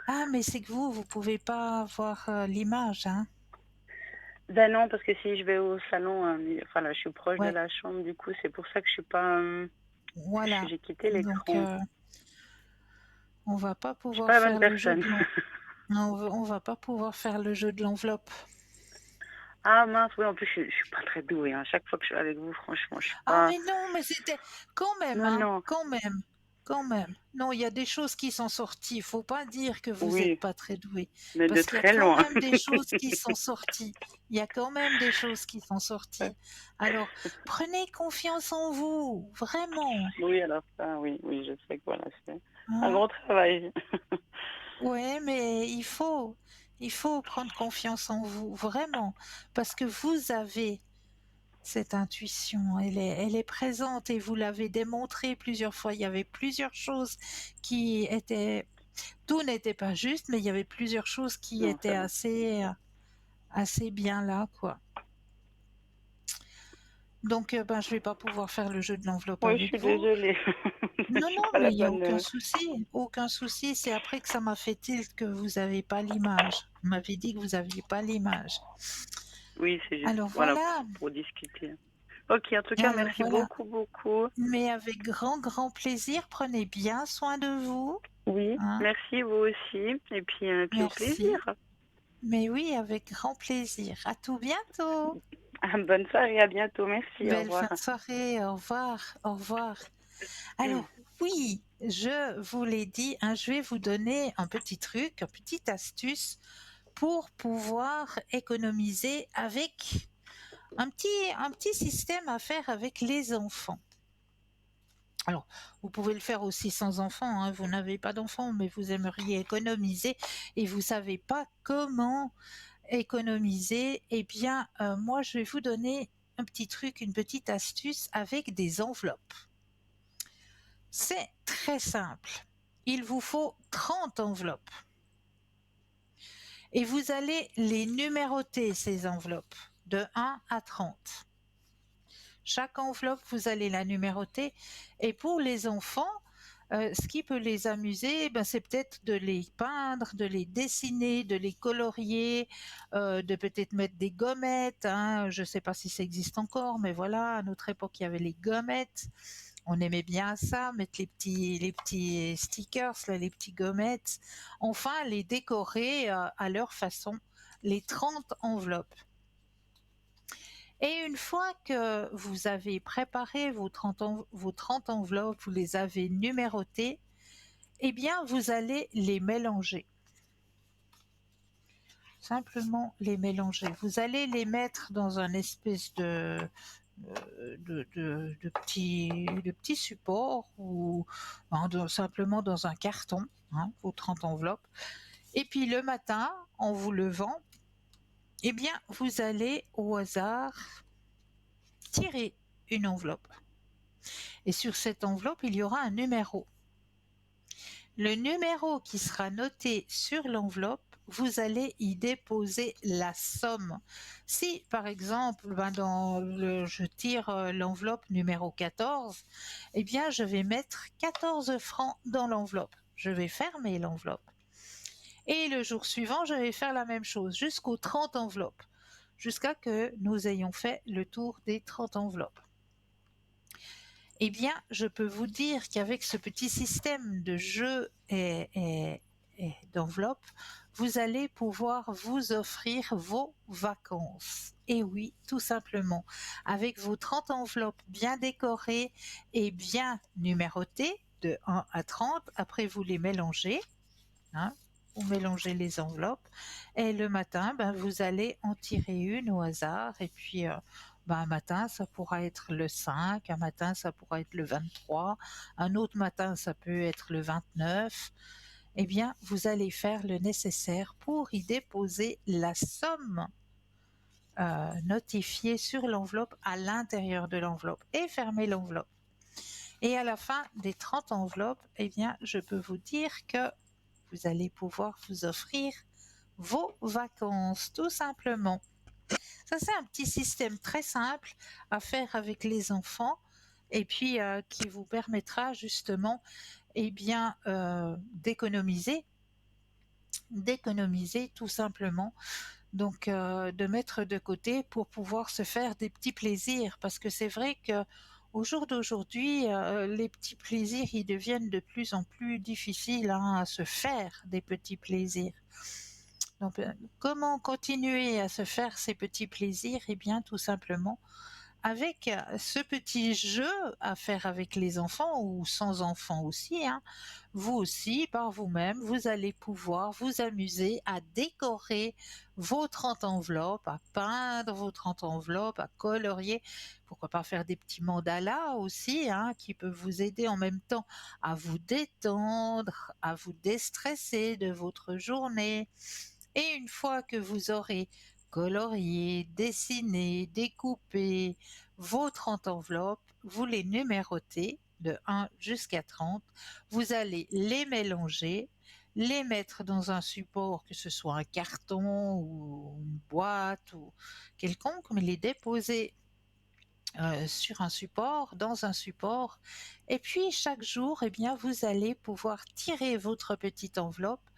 Ah, mais c'est que vous pouvez pas avoir l'image, hein? Ben non, parce que si je vais au salon, enfin là, je suis proche de Ouais, la chambre, du coup, c'est pour ça que je suis pas. voilà. J'ai quitté Donc, l'écran. on va pas Je suis pouvoir pas la bonne faire le jeu personne. de l'enveloppe. On va pas pouvoir faire le jeu de l'enveloppe. Ah mince, oui, en plus, je suis pas très douée. Hein. Chaque fois que je suis avec vous, franchement, je suis Ah, pas. mais non, mais c'était quand même, Non, hein? non. Quand même. quand même. Non, il y a des choses qui sont sorties. Il faut pas dire que vous n'êtes Oui, pas très doué. mais de Parce qu'il y a très quand loin. même des choses qui sont sorties. Il y a quand même des choses qui sont sorties. Alors, prenez confiance en vous, vraiment. Oui, alors ça, oui, je sais que voilà, c'est un Hein. gros travail. Ouais, mais il faut prendre confiance en vous, vraiment. Parce que vous avez cette intuition, elle est présente et vous l'avez démontré plusieurs fois. Il y avait plusieurs choses qui étaient, tout n'était pas juste, mais il y avait plusieurs choses qui Non, étaient ça va. assez bien là, quoi. Donc, ben, je vais pas pouvoir faire le jeu de l'enveloppe Oui, je avec suis vous. désolée. Je Non, suis non, pas la mais il y a bonne. aucun souci, aucun souci. C'est après que ça m'a fait tilt que vous avez pas l'image. Vous m'avez dit que vous aviez pas l'image. Oui, c'est juste, Alors voilà, voilà, pour discuter. Ok, en tout cas, alors merci voilà. beaucoup, beaucoup. Mais avec grand, grand plaisir, prenez bien soin de vous. Oui, Hein. merci vous aussi. Et puis au Merci. plaisir. Mais oui, avec grand plaisir. À tout bientôt. Bonne soirée, à bientôt. Merci, au Belle fin revoir. de soirée. Au revoir. Au revoir. Alors, oui, je vous l'ai dit, hein, je vais vous donner un petit truc, une petite astuce pour pouvoir économiser avec un petit système à faire avec les enfants. Alors, vous pouvez le faire aussi sans enfants, hein, vous n'avez pas d'enfants, mais vous aimeriez économiser et vous savez pas comment économiser. Eh bien, moi, je vais vous donner un petit truc, une petite astuce avec des enveloppes. C'est très simple. Il vous faut 30 enveloppes. Et vous allez les numéroter, ces enveloppes, de 1 à 30. Chaque enveloppe, vous allez la numéroter. Et pour les enfants, ce qui peut les amuser, ben, c'est peut-être de les peindre, de les dessiner, de les colorier, de peut-être mettre des gommettes. Hein. Je ne sais pas si ça existe encore, mais voilà, à notre époque, il y avait les gommettes. On aimait bien ça, mettre les petits stickers, là, les petits gommettes. Enfin, les décorer à leur façon, les 30 enveloppes. Et une fois que vous avez préparé vos 30 enveloppes, vous les avez numérotées, eh bien, vous allez les mélanger. Simplement les mélanger. Vous allez les mettre dans un espèce de petit support ou simplement dans un carton, hein, vos 30 enveloppes. Et puis le matin, en vous levant, eh bien, vous allez au hasard tirer une enveloppe. Et sur cette enveloppe, il y aura un numéro. Le numéro qui sera noté sur l'enveloppe, vous allez y déposer la somme. Si, par exemple, je tire l'enveloppe numéro 14, eh bien, je vais mettre 14 francs dans l'enveloppe. Je vais fermer l'enveloppe. Et le jour suivant, je vais faire la même chose jusqu'aux 30 enveloppes, jusqu'à que nous ayons fait le tour des 30 enveloppes. Eh bien, je peux vous dire qu'avec ce petit système de jeu et d'enveloppe, vous allez pouvoir vous offrir vos vacances. Et oui, tout simplement, avec vos 30 enveloppes bien décorées et bien numérotées, de 1 à 30, après vous les mélangez, hein, vous mélangez les enveloppes, et le matin, vous allez en tirer une au hasard, et puis un matin, ça pourra être le 5, un matin, ça pourra être le 23, un autre matin, ça peut être le 29. Eh bien, vous allez faire le nécessaire pour y déposer la somme notifiée sur l'enveloppe à l'intérieur de l'enveloppe et fermer l'enveloppe. Et à la fin des 30 enveloppes, eh bien, je peux vous dire que vous allez pouvoir vous offrir vos vacances, tout simplement. Ça, c'est un petit système très simple à faire avec les enfants et puis qui vous permettra justement d'économiser tout simplement. Donc, de mettre de côté pour pouvoir se faire des petits plaisirs. Parce que c'est vrai que au jour d'aujourd'hui, les petits plaisirs, ils deviennent de plus en plus difficiles à se faire des petits plaisirs. Donc, comment continuer à se faire ces petits plaisirs? Eh bien, tout simplement avec ce petit jeu à faire avec les enfants ou sans enfants aussi, hein, vous aussi, par vous-même, vous allez pouvoir vous amuser à décorer vos 30 enveloppes, à peindre vos 30 enveloppes, à colorier. Pourquoi pas faire des petits mandalas aussi, hein, qui peuvent vous aider en même temps à vous détendre, à vous déstresser de votre journée. Et une fois que vous aurez colorié, dessiné, découpé vos 30 enveloppes, vous les numérotez de 1 jusqu'à 30. Vous allez les mélanger, les mettre dans un support, que ce soit un carton ou une boîte ou quelconque, mais les déposer sur un support, dans un support. Et puis chaque jour, eh bien, vous allez pouvoir tirer votre petite enveloppe,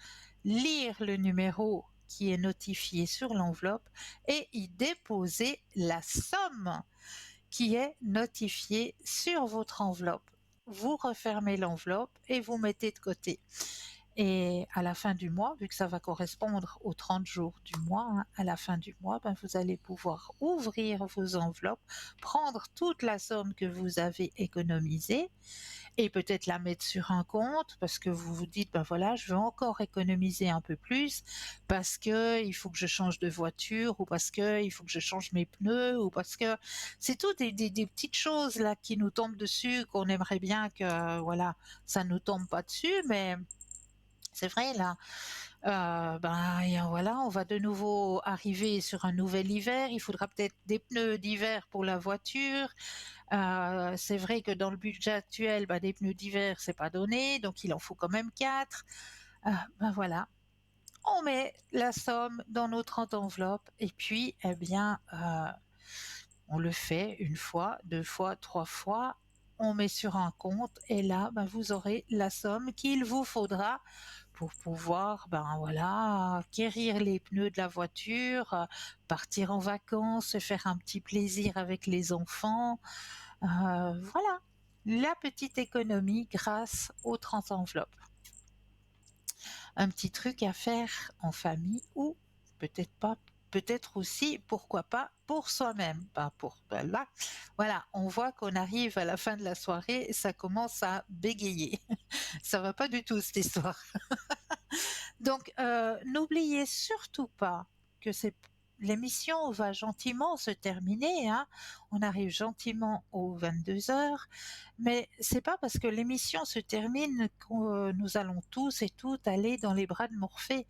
lire le numéro qui est notifié sur l'enveloppe et y déposer la somme qui est notifiée sur votre enveloppe. Vous refermez l'enveloppe et vous mettez de côté. Et à la fin du mois, vu que ça va correspondre aux 30 jours du mois, hein, à la fin du mois, ben, vous allez pouvoir ouvrir vos enveloppes, prendre toute la somme que vous avez économisée et peut-être la mettre sur un compte parce que vous vous dites, ben voilà, je veux encore économiser un peu plus parce que il faut que je change de voiture ou parce que il faut que je change mes pneus ou parce que c'est tout des petites choses là qui nous tombent dessus qu'on aimerait bien que, voilà, ça nous tombe pas dessus, mais c'est vrai là, ben, et voilà, on va de nouveau arriver sur un nouvel hiver. Il faudra peut-être des pneus d'hiver pour la voiture. C'est vrai que dans le budget actuel, ben, des pneus d'hiver, c'est pas donné, donc il en faut quand même 4. Ben voilà, on met la somme dans nos 30 enveloppes et puis, eh bien, on le fait une fois, 2 fois, 3 fois. On met sur un compte et là, ben, vous aurez la somme qu'il vous faudra pour pouvoir, ben voilà, quérir les pneus de la voiture, partir en vacances, se faire un petit plaisir avec les enfants. Voilà, la petite économie grâce aux 30 enveloppes. Un petit truc à faire en famille ou peut-être pas, peut-être aussi, pourquoi pas, pour soi-même. Pas pour là. Voilà, on voit qu'on arrive à la fin de la soirée, ça commence à bégayer. Ça va pas du tout cette histoire. Donc, n'oubliez surtout pas que l'émission va gentiment se terminer, hein. On arrive gentiment aux 22 heures, mais c'est pas parce que l'émission se termine que nous allons tous et toutes aller dans les bras de Morphée.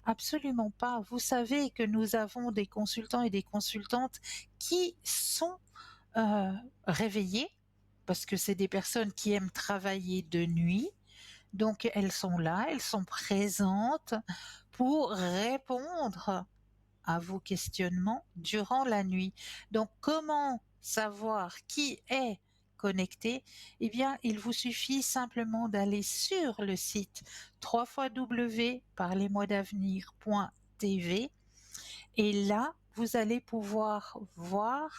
Absolument pas. Vous savez que nous avons des consultants et des consultantes qui sont réveillés parce que c'est des personnes qui aiment travailler de nuit. Donc elles sont là, elles sont présentes pour répondre à vos questionnements durant la nuit. Donc comment savoir qui est connecté? Eh bien, il vous suffit simplement d'aller sur le site www.parlez-moi-d'avenir.tv et là, vous allez pouvoir voir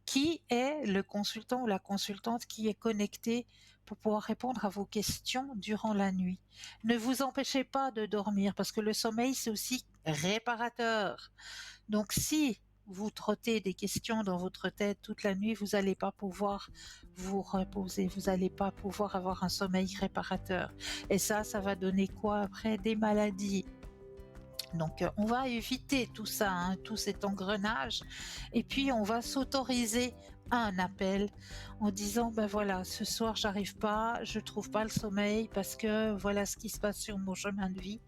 qui est le consultant ou la consultante qui est connecté pour pouvoir répondre à vos questions durant la nuit. Ne vous empêchez pas de dormir parce que le sommeil, c'est aussi réparateur. Donc si vous trottez des questions dans votre tête toute la nuit, vous n'allez pas pouvoir vous reposer, vous n'allez pas pouvoir avoir un sommeil réparateur. Et ça va donner quoi après? Des maladies. Donc on va éviter tout ça, hein, tout cet engrenage, et puis on va s'autoriser un appel en disant ben voilà, ce soir j'arrive pas, je trouve pas le sommeil parce que voilà ce qui se passe sur mon chemin de vie.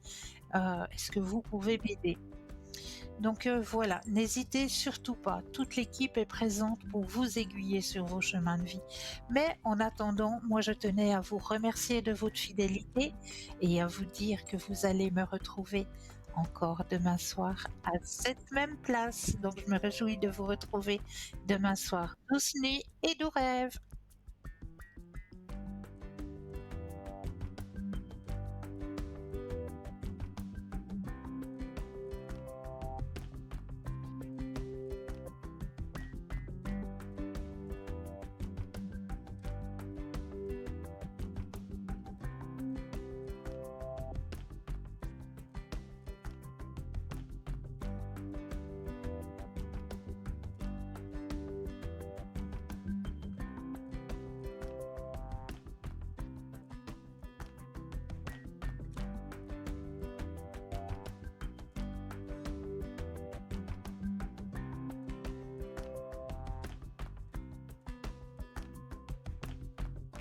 Est-ce que vous pouvez m'aider? Donc voilà, n'hésitez surtout pas, toute l'équipe est présente pour vous aiguiller sur vos chemins de vie. Mais en attendant, moi je tenais à vous remercier de votre fidélité et à vous dire que vous allez me retrouver encore demain soir à cette même place. Donc je me réjouis de vous retrouver demain soir. Douce nuit et doux rêves.